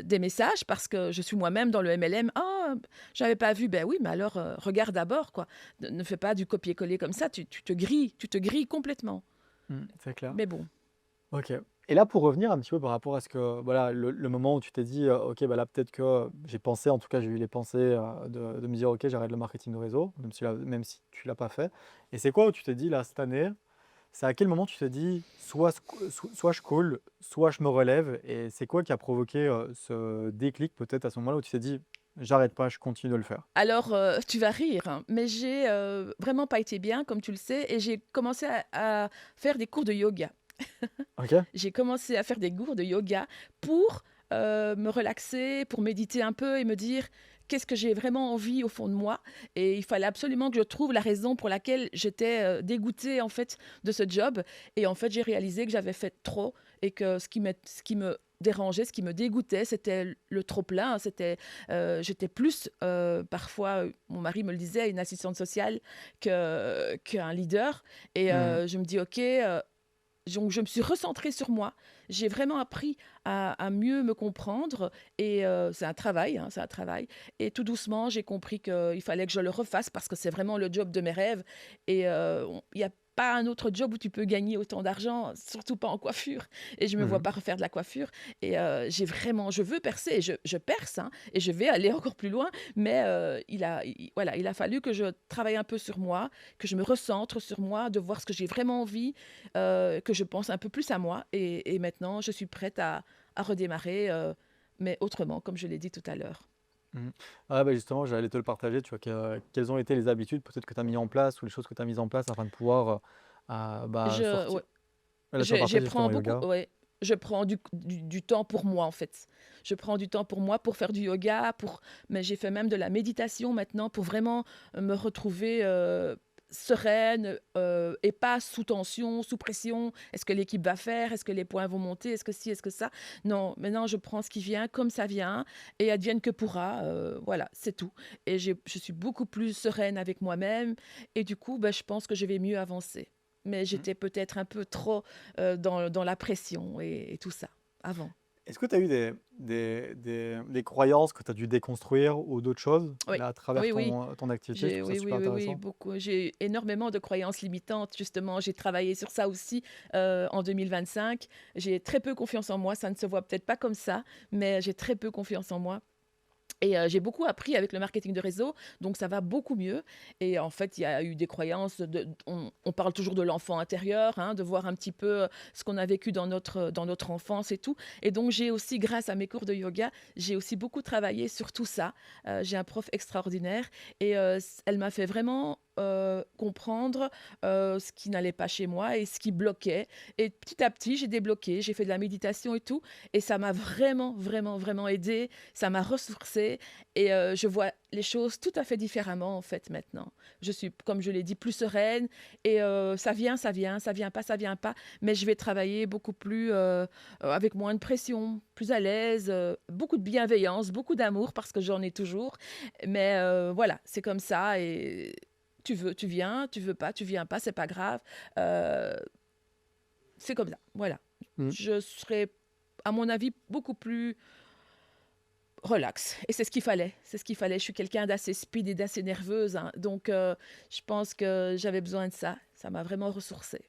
des messages, parce que je suis moi-même dans le MLM. Ah, j'avais pas vu. Ben oui, mais alors, regarde d'abord, quoi. Ne fais pas du copier-coller comme ça, tu te grilles complètement. C'est clair. Mais bon. Ok. Et là, pour revenir un petit peu par rapport à ce que, voilà, le moment où tu t'es dit, ok, bah là, peut-être que j'ai pensé, en tout cas, j'ai eu les pensées de me dire, ok, j'arrête le marketing de réseau, même si tu l'as pas fait. Et c'est quoi où tu t'es dit, là, cette année, c'est à quel moment tu t'es dit, soit je coule, soit je me relève, et c'est quoi qui a provoqué ce déclic, peut-être à ce moment-là, où tu t'es dit, j'arrête pas, je continue de le faire. Alors, tu vas rire, hein, mais j'ai, vraiment pas été bien, comme tu le sais, et j'ai commencé à faire des cours de yoga. Ok? J'ai commencé à faire des cours de yoga pour, me relaxer, pour méditer un peu et me dire: «Qu'est-ce que j'ai vraiment envie au fond de moi?» Et il fallait absolument que je trouve la raison pour laquelle j'étais, dégoûtée, en fait, de ce job. Et en fait, j'ai réalisé que j'avais fait trop et que ce qui me dérangeait, ce qui me dégoûtait, c'était le trop plein. J'étais plus, parfois, mon mari me le disait, une assistante sociale qu'un leader. Et Hmm. je me dis: «OK, donc je me suis recentrée sur moi. J'ai vraiment appris à mieux me comprendre et c'est un travail, hein, c'est un travail. Et tout doucement, j'ai compris qu'il fallait que je le refasse parce que c'est vraiment le job de mes rêves. Et il n'y a pas un autre job où tu peux gagner autant d'argent, surtout pas en coiffure. Et je me vois Mhm. pas refaire de la coiffure. Et je veux percer et je perce, hein, et je vais aller encore plus loin. Mais voilà, il a fallu que je travaille un peu sur moi, que je me recentre sur moi, de voir ce que j'ai vraiment envie, que je pense un peu plus à moi. Et maintenant, je suis prête à redémarrer, mais autrement, comme je l'ai dit tout à l'heure. Mhm. Ouais, bah justement, j'allais te le partager, tu vois, quelles ont été les habitudes peut-être que tu as mis en place ou les choses que tu as mises en place afin de pouvoir bah, sortir. Ouais, Là, tu as je partagé prends justement beaucoup, yoga. ouais, je prends du temps pour moi, en fait. Je prends du temps pour moi, pour faire du yoga, mais j'ai fait même de la méditation maintenant pour vraiment me retrouver sereine, et pas sous tension, sous pression. Est-ce que l'équipe va faire? Est-ce que les points vont monter? Est-ce que ci? Est-ce que ça? Non, maintenant je prends ce qui vient comme ça vient et advienne que pourra. Voilà, c'est tout. Et je suis beaucoup plus sereine avec moi-même et du coup, ben, je pense que je vais mieux avancer. Mais Mhm. j'étais peut-être un peu trop dans la pression et tout ça avant. Est-ce que tu as eu des croyances que tu as dû déconstruire ou d'autres choses Oui, là, à travers oui, oui. ton activité? Je trouve ça super Oui, intéressant. beaucoup. J'ai énormément de croyances limitantes, justement. J'ai travaillé sur ça aussi en 2025. J'ai très peu confiance en moi. Ça ne se voit peut-être pas comme ça, mais j'ai très peu confiance en moi. Et j'ai beaucoup appris avec le marketing de réseau, donc ça va beaucoup mieux. Et en fait, il y a eu des croyances, on parle toujours de l'enfant intérieur, hein, de voir un petit peu ce qu'on a vécu dans notre enfance et tout. Et donc j'ai aussi, grâce à mes cours de yoga, j'ai aussi beaucoup travaillé sur tout ça. J'ai un prof extraordinaire et elle m'a fait vraiment comprendre ce qui n'allait pas chez moi et ce qui bloquait. Et petit à petit, j'ai débloqué, j'ai fait de la méditation et tout. Et ça m'a vraiment, vraiment, vraiment aidé. Ça m'a ressourcée. Et je vois les choses tout à fait différemment, en fait, maintenant. Je suis, comme je l'ai dit, plus sereine. Et ça vient, ça vient, ça vient pas, ça vient pas. Mais je vais travailler beaucoup plus, avec moins de pression, plus à l'aise, beaucoup de bienveillance, beaucoup d'amour, parce que j'en ai toujours. Mais voilà, c'est comme ça. Et tu veux, tu viens, tu veux pas, tu viens pas, c'est pas grave. Euh, c'est comme ça. Voilà. Mm. Je serais, à mon avis, beaucoup plus relax. Et c'est ce qu'il fallait. C'est ce qu'il fallait. Je suis quelqu'un d'assez speed et d'assez nerveuse, hein. Donc, je pense que j'avais besoin de ça. Ça m'a vraiment ressourcée.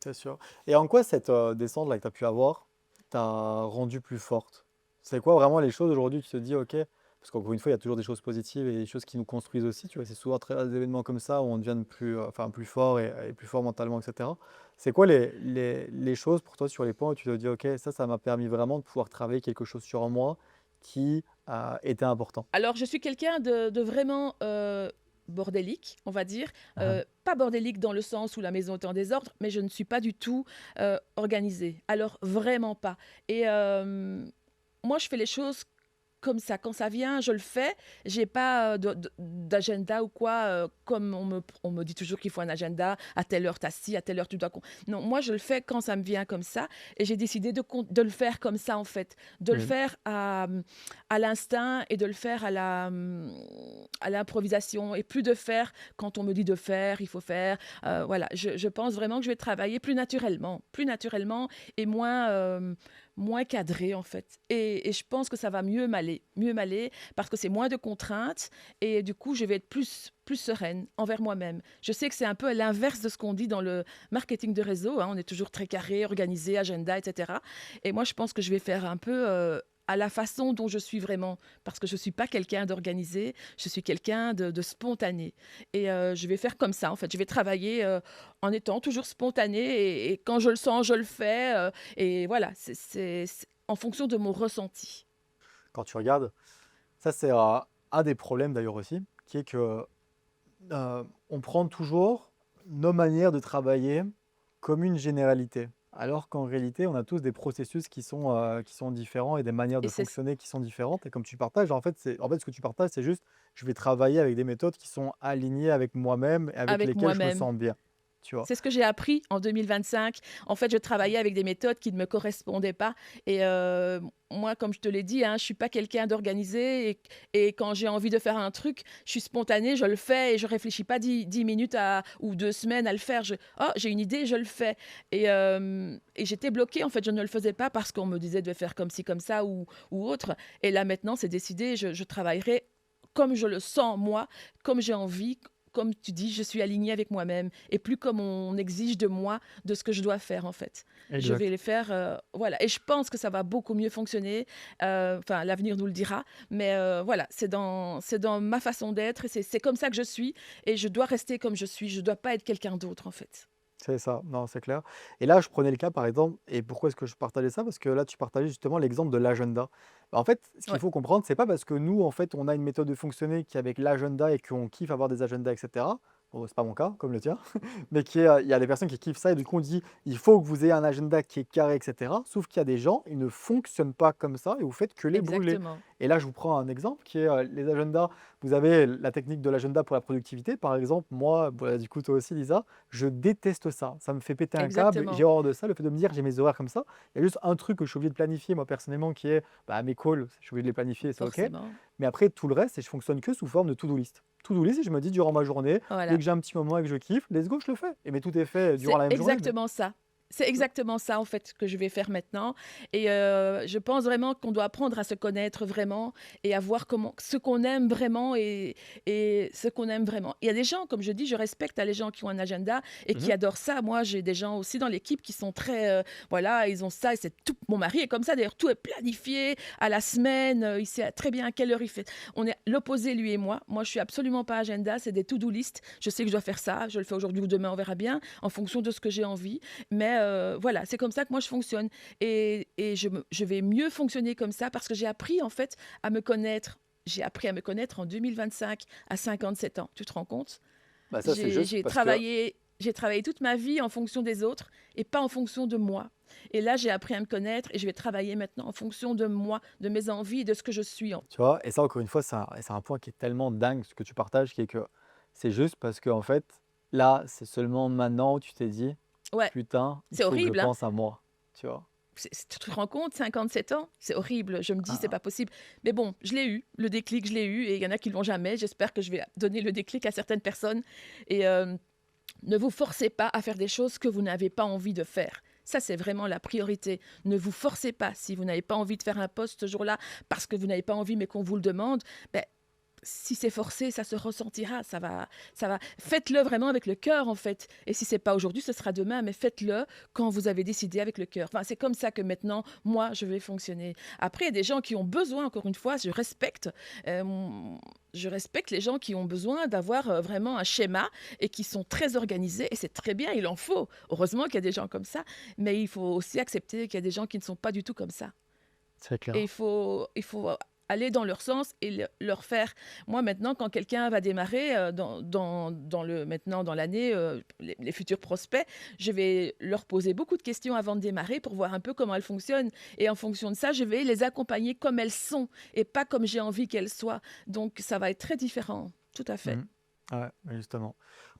C'est sûr. Et en quoi cette descente là que tu as pu avoir t'a rendu plus forte? C'est quoi vraiment les choses aujourd'hui où tu te dis, ok, parce qu'encore une fois, il y a toujours des choses positives et des choses qui nous construisent aussi, tu vois, c'est souvent très des événements comme ça où on devient plus, enfin, plus fort et plus fort mentalement, etc. C'est quoi les choses pour toi sur les points où tu te dis, ok, ça m'a permis vraiment de pouvoir travailler quelque chose sur moi qui était important? Alors, je suis quelqu'un de vraiment bordélique, on va dire. Ah, Pas bordélique dans le sens où la maison est en désordre, mais je ne suis pas du tout organisée. Alors, vraiment pas. Et moi, je fais les choses comme ça. Quand ça vient, je le fais. J'ai pas d'agenda ou quoi. Comme on me dit toujours qu'il faut un agenda. À telle heure, t'as ci, à telle heure, tu dois. Non, moi, je le fais quand ça me vient comme ça. Et j'ai décidé de le faire comme ça, en fait. De le mm, faire à l'instinct et de le faire à l'improvisation. Et plus de faire quand on me dit de faire, il faut faire. Voilà, je pense vraiment que je vais travailler plus naturellement et moins cadré en fait. Et je pense que ça va mieux m'aller parce que c'est moins de contraintes et du coup je vais être plus sereine envers moi-même. Je sais que c'est un peu à l'inverse de ce qu'on dit dans le marketing de réseau, hein. On est toujours très carré, organisé, agenda, etc. Et moi je pense que je vais faire un peu à la façon dont je suis vraiment, parce que je ne suis pas quelqu'un d'organisé, je suis quelqu'un de spontané. Et je vais faire comme ça, en fait. Je vais travailler en étant toujours spontané et quand je le sens, je le fais. Et voilà, c'est en fonction de mon ressenti. Quand tu regardes, ça c'est un des problèmes d'ailleurs aussi, qui est que on prend toujours nos manières de travailler comme une généralité. Alors qu'en réalité, on a tous des processus qui sont différents et des manières Et de c'est fonctionner qui sont différentes. Et comme tu partages, en fait, ce que tu partages, c'est juste, je vais travailler avec des méthodes qui sont alignées avec moi-même et avec avec lesquelles je me moi-même. sens bien. Tu vois? C'est ce que j'ai appris en 2025. En fait, je travaillais avec des méthodes qui ne me correspondaient pas. Et moi, comme je te l'ai dit, hein, je suis pas quelqu'un d'organisé. Et quand j'ai envie de faire un truc, je suis spontanée, je le fais et je réfléchis pas 10 minutes ou 2 semaines à le faire. Oh, j'ai une idée, je le fais. Et j'étais bloquée. En fait, je ne le faisais pas parce qu'on me disait de faire comme ci, comme ça ou autre. Et là, maintenant, c'est décidé. Je travaillerai comme je le sens, moi, comme j'ai envie, comme tu dis, je suis alignée avec moi-même et plus comme on exige de moi de ce que je dois faire en fait. Je vais Exact. les faire, voilà. Et je pense que ça va beaucoup mieux fonctionner. Enfin, l'avenir nous le dira. Mais voilà, c'est dans ma façon d'être et c'est comme ça que je suis et je dois rester comme je suis. Je ne dois pas être quelqu'un d'autre en fait. C'est ça, non, c'est clair. Et là, je prenais le cas, par exemple, et pourquoi est-ce que je partageais ça? Parce que là, tu partageais justement l'exemple de l'agenda. Bah, en fait, ce qu'il Ouais, faut comprendre, c'est pas parce que nous, en fait, on a une méthode de fonctionner qui est avec l'agenda et qu'on kiffe avoir des agendas, etc. Bon, c'est pas mon cas, comme le tien, mais il y a des personnes qui kiffent ça et du coup, on dit, il faut que vous ayez un agenda qui est carré, etc. Sauf qu'il y a des gens, ils ne fonctionnent pas comme ça et vous faites que les brûler. exactement. Et là, je vous prends un exemple qui est les agendas. Vous avez la technique de l'agenda pour la productivité. Par exemple, moi, bah, du coup, toi aussi, Lisa, je déteste ça. Ça me fait péter un câble. J'ai Exactement. horreur de ça. Le fait de me dire j'ai mes horaires comme ça. Il y a juste un truc que je suis obligé de planifier, moi, personnellement, qui est bah, mes calls. Je suis obligé de les planifier, c'est OK. Forcément. Mais après, tout le reste, et je fonctionne que sous forme de to-do list. To-do list, et je me dis durant ma journée, dès Voilà. que j'ai un petit moment et que je kiffe, let's go, je le fais. Et mais tout est fait durant C'est la même journée. exactement ça. C'est Tu vois. exactement ça, en fait, que je vais faire maintenant. Et je pense vraiment qu'on doit apprendre à se connaître vraiment et à voir ce qu'on aime vraiment et ce qu'on aime vraiment. Il y a des gens, comme je dis, je respecte les gens qui ont un agenda et qui Mhm. adorent ça. Moi, j'ai des gens aussi dans l'équipe qui sont très, voilà, ils ont ça et c'est tout. Mon mari est comme ça, d'ailleurs, tout est planifié à la semaine. Il sait très bien à quelle heure il fait. On est l'opposé, lui et moi. Moi, je suis absolument pas agenda, c'est des to-do list. Je sais que je dois faire ça, je le fais aujourd'hui ou demain, on verra bien, en fonction de ce que j'ai envie. Mais voilà, c'est comme ça que moi je fonctionne. Et je vais mieux fonctionner comme ça parce que j'ai appris en fait à me connaître. J'ai appris à me connaître en 2025 à 57 ans. Tu te rends compte? Bah ça, c'est J'ai juste j'ai parce que travaillé j'ai travaillé toute ma vie en fonction des autres et pas en fonction de moi. Et là, j'ai appris à me connaître et je vais travailler maintenant en fonction de moi, de mes envies et de ce que je suis. tu vois? Et ça, encore une fois, c'est un point qui est tellement dingue, ce que tu partages, qui est que c'est juste parce que en fait, là, c'est seulement maintenant où tu t'es dit: Ouais, «Putain, il c'est faut que je horrible, hein. pense à moi», tu vois? Tu te rends compte, 57 ans, c'est horrible. Je me dis, c'est Ah, pas possible. Mais bon, je l'ai eu, le déclic, je l'ai eu, et il y en a qui l'ont jamais. J'espère que je vais donner le déclic à certaines personnes. Et ne vous forcez pas à faire des choses que vous n'avez pas envie de faire. Ça, c'est vraiment la priorité. Ne vous forcez pas. Si vous n'avez pas envie de faire un poste ce jour-là parce que vous n'avez pas envie mais qu'on vous le demande, ben, si c'est forcé, ça se ressentira, ça va. Faites-le vraiment avec le cœur en fait. Et si c'est pas aujourd'hui, ce sera demain, mais faites-le quand vous avez décidé avec le cœur. Enfin, c'est comme ça que maintenant, moi, je vais fonctionner. Après, il y a des gens qui ont besoin, encore une fois, je respecte les gens qui ont besoin d'avoir vraiment un schéma et qui sont très organisés. Et c'est très bien, il en faut. Heureusement qu'il y a des gens comme ça, mais il faut aussi accepter qu'il y a des gens qui ne sont pas du tout comme ça. c'est Et clair. il faut aller dans leur sens et leur faire. Moi, maintenant, quand quelqu'un va démarrer maintenant dans l'année, les futurs prospects, je vais leur poser beaucoup de questions avant de démarrer pour voir un peu comment elles fonctionnent. Et en fonction de ça, je vais les accompagner comme elles sont et pas comme j'ai envie qu'elles soient. Donc, ça va être très différent. Tout à fait. Mmh. Ouais, justement.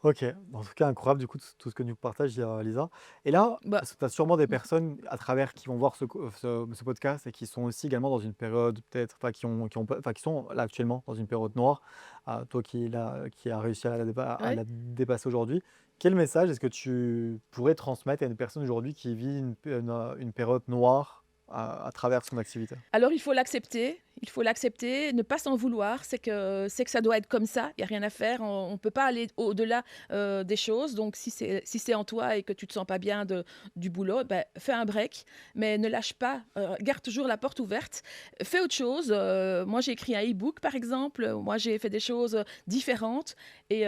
OK. En tout cas, incroyable du coup tout ce que nous partage, Lisa. Et là, Bah, parce que tu as sûrement des personnes à travers qui vont voir ce podcast et qui sont aussi également dans une période peut-être, enfin qui ont pas enfin qui sont là actuellement dans une période noire. Toi qui a réussi à ouais. la dépasser aujourd'hui. Quel message est-ce que tu pourrais transmettre à une personne aujourd'hui qui vit une période noire à travers son activité? Alors il faut l'accepter, ne pas s'en vouloir, c'est que ça doit être comme ça, il y a rien à faire, on ne peut pas aller au-delà, des choses. Donc si c'est en toi et que tu te sens pas bien du boulot, bah, fais un break, mais ne lâche pas, garde toujours la porte ouverte. Fais autre chose, moi j'ai écrit un e-book par exemple, moi j'ai fait des choses, différentes. Et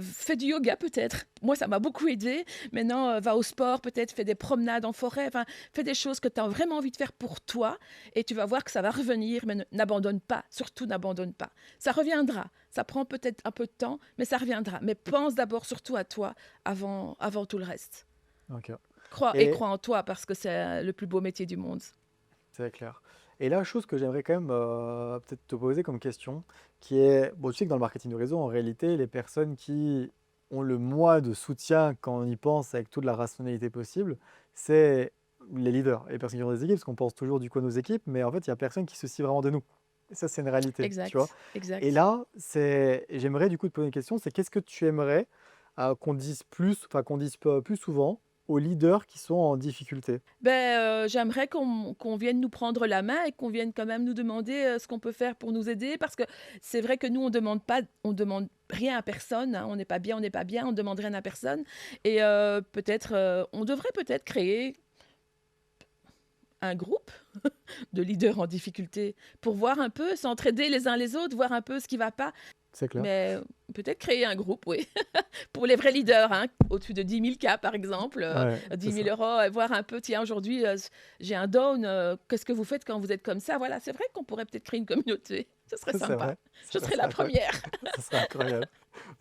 fais du yoga peut-être. Moi ça m'a beaucoup aidé. Maintenant, va au sport peut-être, fais des promenades en forêt, enfin fais des choses que tu as vraiment envie de faire pour toi et tu vas voir que ça va revenir, mais n'abandonne pas, surtout n'abandonne pas. Ça reviendra, ça prend peut-être un peu de temps, mais ça reviendra. Mais pense d'abord surtout à toi avant tout le reste. OK. Crois et Et crois en toi parce que c'est le plus beau métier du monde. c'est clair. Et la chose que j'aimerais quand même, peut-être te poser comme question, qui est bon, tu sais que dans le marketing de réseau, en réalité, les personnes qui ont le moins de soutien quand on y pense avec toute la rationalité possible, c'est les leaders, les personnes qui ont des équipes, parce qu'on pense toujours du coup à nos équipes, mais en fait, il y a personne qui se soucie vraiment de nous. Et ça, c'est une réalité, tu vois? Exact, Et exact. là, j'aimerais du coup te poser une question, c'est qu'est-ce que tu aimerais, qu'on dise plus, enfin qu'on dise plus souvent aux leaders qui sont en difficulté? Ben, j'aimerais qu'on vienne nous prendre la main et qu'on vienne quand même nous demander, ce qu'on peut faire pour nous aider parce que c'est vrai que nous on demande rien à personne, hein. On n'est pas bien, on n'est pas bien, on demande rien à personne. Et peut-être, on devrait peut-être créer un groupe de leaders en difficulté pour voir un peu, s'entraider les uns les autres, voir un peu ce qui va pas. C'est clair? Mais peut-être créer un groupe, oui, pour les vrais leaders, hein, au-dessus de 10 000 cas, par exemple, Ouais, c'est 10 ça. 000 euros, et voir un peu, tiens, aujourd'hui, j'ai un down, qu'est-ce que vous faites quand vous êtes comme ça? Voilà, c'est vrai qu'on pourrait peut-être créer une communauté. Ce serait C'est sympa. vrai, Je ça serais serait la incroyable. première. Ça serait incroyable.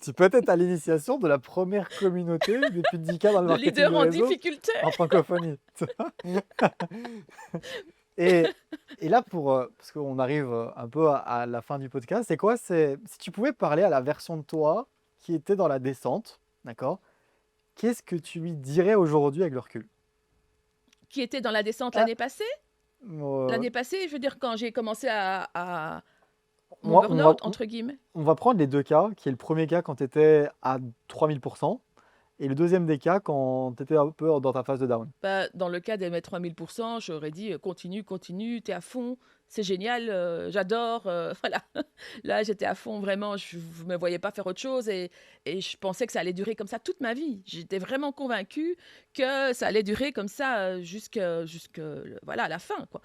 Tu peux être à l'initiation de la première communauté des plus de 10 K dans le De marketing leader de en réseau difficulté. en francophonie. Tu vois? Et, et là, parce qu'on arrive un peu à la fin du podcast, si tu pouvais parler à la version de toi qui était dans la descente, d'accord? Qu'est-ce que tu lui dirais aujourd'hui avec le recul? Qui était dans la descente Ah, l'année passée? euh, L'année passée, je veux dire, quand j'ai commencé à mon moi, burn-out, entre guillemets. on va prendre les deux cas, qui est le premier cas quand tu étais à 3000%. Et le deuxième des cas, quand tu étais un peu dans ta phase de down. Bah, dans le cas des mes 3000%, j'aurais dit, continue, continue, t'es à fond, c'est génial, j'adore, voilà. Là, j'étais à fond, vraiment, je ne me voyais pas faire autre chose et je pensais que ça allait durer comme ça toute ma vie. J'étais vraiment convaincue que ça allait durer comme ça voilà, à la fin, quoi.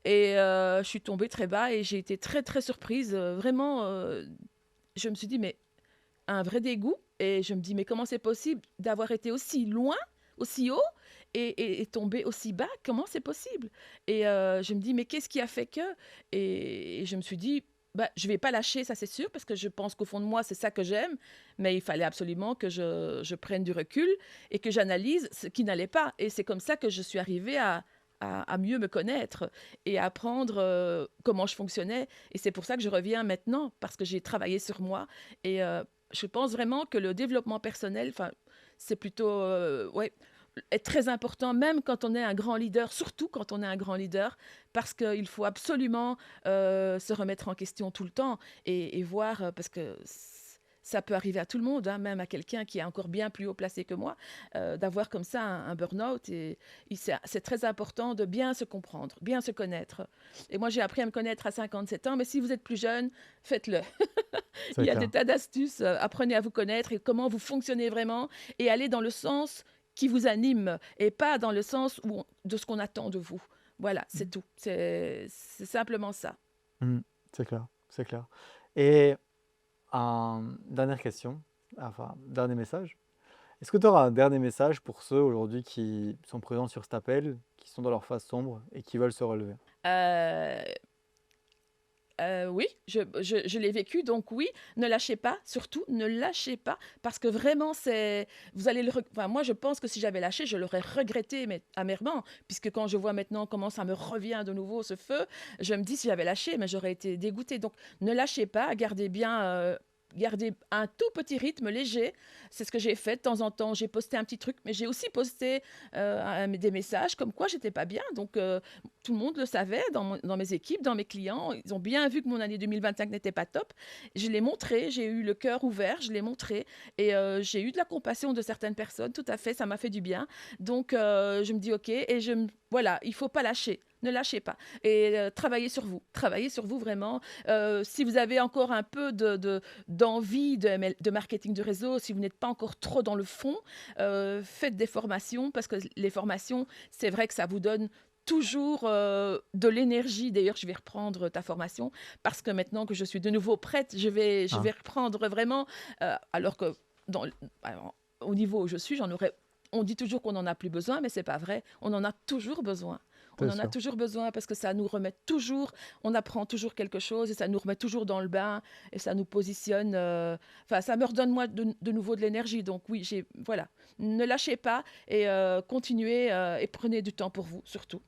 Et je suis tombée très bas et j'ai été très, très surprise, vraiment, je me suis dit: «Mais un vrai dégoût». Et je me dis: «Mais comment c'est possible d'avoir été aussi loin, aussi haut et tomber aussi bas? Comment c'est possible?» Et je me dis: «Mais qu'est-ce qui a fait que?» Et je me suis dit: bah, je vais pas lâcher, ça c'est sûr, parce que je pense qu'au fond de moi, c'est ça que j'aime, mais il fallait absolument que je prenne du recul et que j'analyse ce qui n'allait pas. Et c'est comme ça que je suis arrivée à mieux me connaître et à apprendre comment je fonctionnais. Et c'est pour ça que je reviens maintenant, parce que j'ai travaillé sur moi. Et je pense vraiment que le développement personnel, enfin, c'est plutôt, ouais, est très important, même quand on est un grand leader, surtout quand on est un grand leader, parce qu'il faut absolument se remettre en question tout le temps et voir, parce que ça peut arriver à tout le monde, hein, même à quelqu'un qui est encore bien plus haut placé que moi, d'avoir comme ça un burn-out. Et c'est très important de bien se comprendre, bien se connaître. Et moi, j'ai appris à me connaître à 57 ans, mais si vous êtes plus jeune, faites-le. Il C'est y a des clair. tas d'astuces. Apprenez à vous connaître et comment vous fonctionnez vraiment et allez dans le sens qui vous anime et pas dans le sens de ce qu'on attend de vous. Voilà, c'est tout. C'est simplement ça. Mm. C'est clair, c'est clair. Et dernière question, enfin, dernier message. Est-ce que tu auras un dernier message pour ceux aujourd'hui qui sont présents sur cet appel, qui sont dans leur phase sombre et qui veulent se relever? Euh, oui, je l'ai vécu, donc oui, ne lâchez pas, surtout ne lâchez pas, parce que vraiment, vous allez enfin, moi, je pense que si j'avais lâché, je l'aurais regretté, mais amèrement, puisque quand je vois maintenant comment ça me revient de nouveau, ce feu, je me dis, si j'avais lâché, mais j'aurais été dégoûtée. Donc, ne lâchez pas, gardez bien... gardez un tout petit rythme léger, c'est ce que j'ai fait de temps en temps. J'ai posté un petit truc, mais j'ai aussi posté des messages comme quoi j'étais pas bien. Donc tout le monde le savait dans mes équipes, dans mes clients. Ils ont bien vu que mon année 2025 n'était pas top. Je l'ai montré, j'ai eu le cœur ouvert, je l'ai montré. Et j'ai eu de la compassion de certaines personnes, tout à fait, ça m'a fait du bien. Donc je me dis ok, et voilà, il faut pas lâcher. Ne lâchez pas. Et travaillez sur vous vraiment. Si vous avez encore un peu d'envie de marketing de réseau, si vous n'êtes pas encore trop dans le fond, faites des formations, parce que les formations, c'est vrai que ça vous donne toujours de l'énergie. D'ailleurs, je vais reprendre ta formation parce que maintenant que je suis de nouveau prête, je Hein? vais reprendre vraiment. Alors que alors, au niveau où je suis, on dit toujours qu'on n'en a plus besoin, mais c'est pas vrai. On en a toujours besoin. On C'est en a sûr. toujours besoin parce que ça nous remet toujours, on apprend toujours quelque chose et ça nous remet toujours dans le bain et ça nous positionne. Enfin, ça me redonne moi de nouveau de l'énergie. Donc oui, voilà, ne lâchez pas et continuez et prenez du temps pour vous surtout.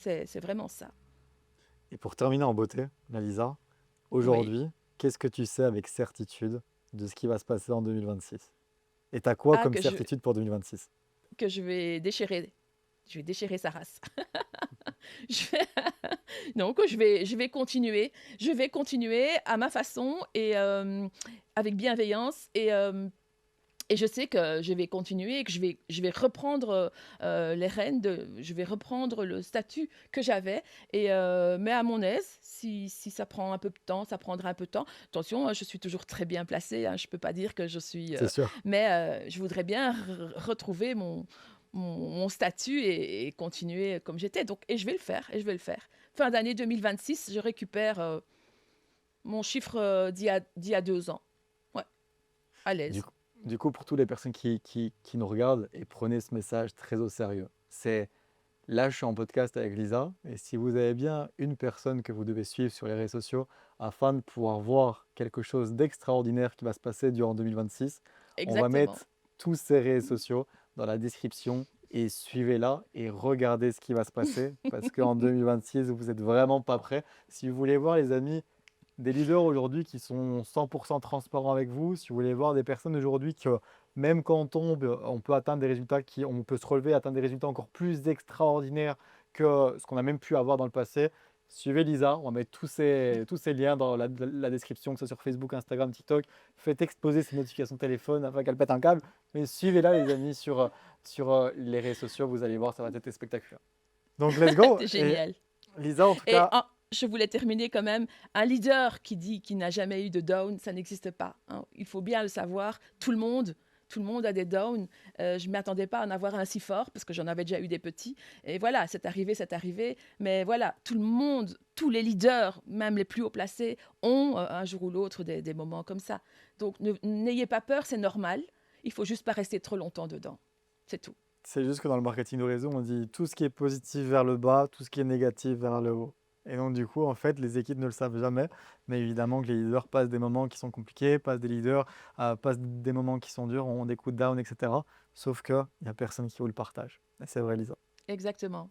C'est vraiment ça. Et pour terminer en beauté, Lisa, Oui, aujourd'hui, qu'est-ce que tu sais avec certitude de ce qui va se passer en 2026? Et t'as quoi ah comme certitude pour 2026? que je vais déchirer sa race. Je vais Donc je vais continuer à ma façon et avec bienveillance et je sais que je vais continuer et que je vais reprendre les rênes, je vais reprendre le statut que j'avais, et, mais à mon aise. Si ça prend un peu de temps, ça prendra un peu de temps. Attention, hein, je suis toujours très bien placée, hein, je ne peux pas dire que je suis... C'est sûr. mais je voudrais bien retrouver mon statut et continuer comme j'étais. Donc, et je vais le faire, et je vais le faire. Fin d'année 2026, je récupère mon chiffre d'il y a 2 ans. Ouais, à Du, l'aise. coup, du coup, pour toutes les personnes qui nous regardent, et prenez ce message très au sérieux, c'est là, je suis en podcast avec Lisa, et si vous avez bien une personne que vous devez suivre sur les réseaux sociaux afin de pouvoir voir quelque chose d'extraordinaire qui va se passer durant 2026, on va Exactement. mettre tous ces réseaux sociaux dans la description et suivez-la et regardez ce qui va se passer parce qu'en 2026, vous n'êtes vraiment pas prêts. Si vous voulez voir, les amis, des leaders aujourd'hui qui sont 100% transparents avec vous, si vous voulez voir des personnes aujourd'hui que même quand on tombe, on peut atteindre des résultats on peut se relever, atteindre des résultats encore plus extraordinaires que ce qu'on a même pu avoir dans le passé, suivez Lisa. On va mettre tous ces liens dans la description, que ce soit sur Facebook, Instagram, TikTok. Faites exploser ses notifications de téléphone afin qu'elle pète un câble. Mais suivez-la, les amis, sur les réseaux sociaux. Vous allez voir, ça va être spectaculaire. Donc, let's go. C'est Et génial. Lisa, en tout Et cas, je voulais terminer quand même. Un leader qui dit qu'il n'a jamais eu de down, ça n'existe pas, hein. Il faut bien le savoir. Tout le monde a des downs. Je ne m'attendais pas à en avoir un si fort parce que j'en avais déjà eu des petits. Et voilà, c'est arrivé, c'est arrivé. Mais voilà, tout le monde, tous les leaders, même les plus haut placés, ont un jour ou l'autre des moments comme ça. Donc n'ayez pas peur, c'est normal. Il faut juste pas rester trop longtemps dedans. C'est tout. c'est juste que dans le marketing de réseau, on dit tout ce qui est positif vers le bas, tout ce qui est négatif vers le haut. Et donc, du coup, en fait, les équipes ne le savent jamais. Mais évidemment que les leaders passent des moments qui sont compliqués, passent des moments qui sont durs, ont des coups de down, etc. Sauf qu'il n'y a personne qui vous le partage. Et c'est vrai, Lisa. Exactement.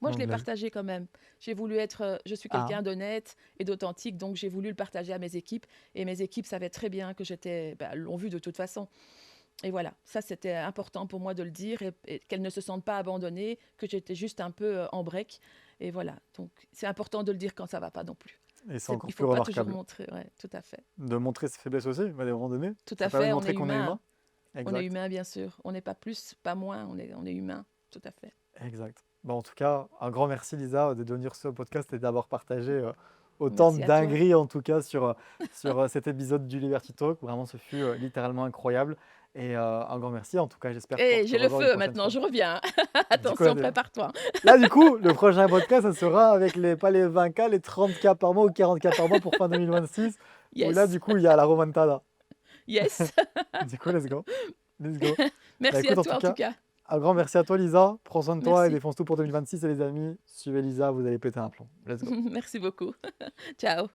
Moi, je Donc, l'ai partagé quand même. J'ai voulu être, je suis Ah, quelqu'un d'honnête et d'authentique, donc j'ai voulu le partager à mes équipes. Et mes équipes savaient très bien que j'étais, l'ont vu de toute façon. Et voilà, ça c'était important pour moi de le dire et qu'elles ne se sentent pas abandonnées, que j'étais juste un peu en break. Et voilà, donc c'est important de le dire quand ça va pas non plus. et c'est encore Il plus faut pas toujours remarquable montrer, ouais, tout à fait. de montrer ses faiblesses aussi, à un moment donné. Tout Ça à permet de fait, on est montrer qu'on est humain. humain. On est Exact, humain, bien sûr. On n'est pas plus, pas moins, on est humain, tout à fait. exact. Bon, en tout cas, un grand merci, Lisa, de venir sur ce podcast et d'avoir partagé autant de Merci à toi. dingueries, en tout cas, sur cet épisode du Liberty Talk. Vraiment, ce fut littéralement incroyable. Et un grand merci. En tout cas, j'espère pouvoir Et te j'ai le revoir une feu prochaine maintenant, fois. je reviens. Du coup, là, Attention, prépare-toi. du coup, le prochain podcast, ça sera avec pas les 20K, les 30K par mois ou 40K par mois pour fin 2026. Où là, Yes, du coup, il y a la remontada. yes. Du coup, let's go. Let's go. Bah Merci à écoute, en tout toi en tout cas, cas. un grand merci à toi, Lisa. Prends soin de toi et Merci. défonce tout pour 2026. Et les amis, suivez Lisa, vous allez péter un plomb. Let's go. Merci beaucoup. Ciao.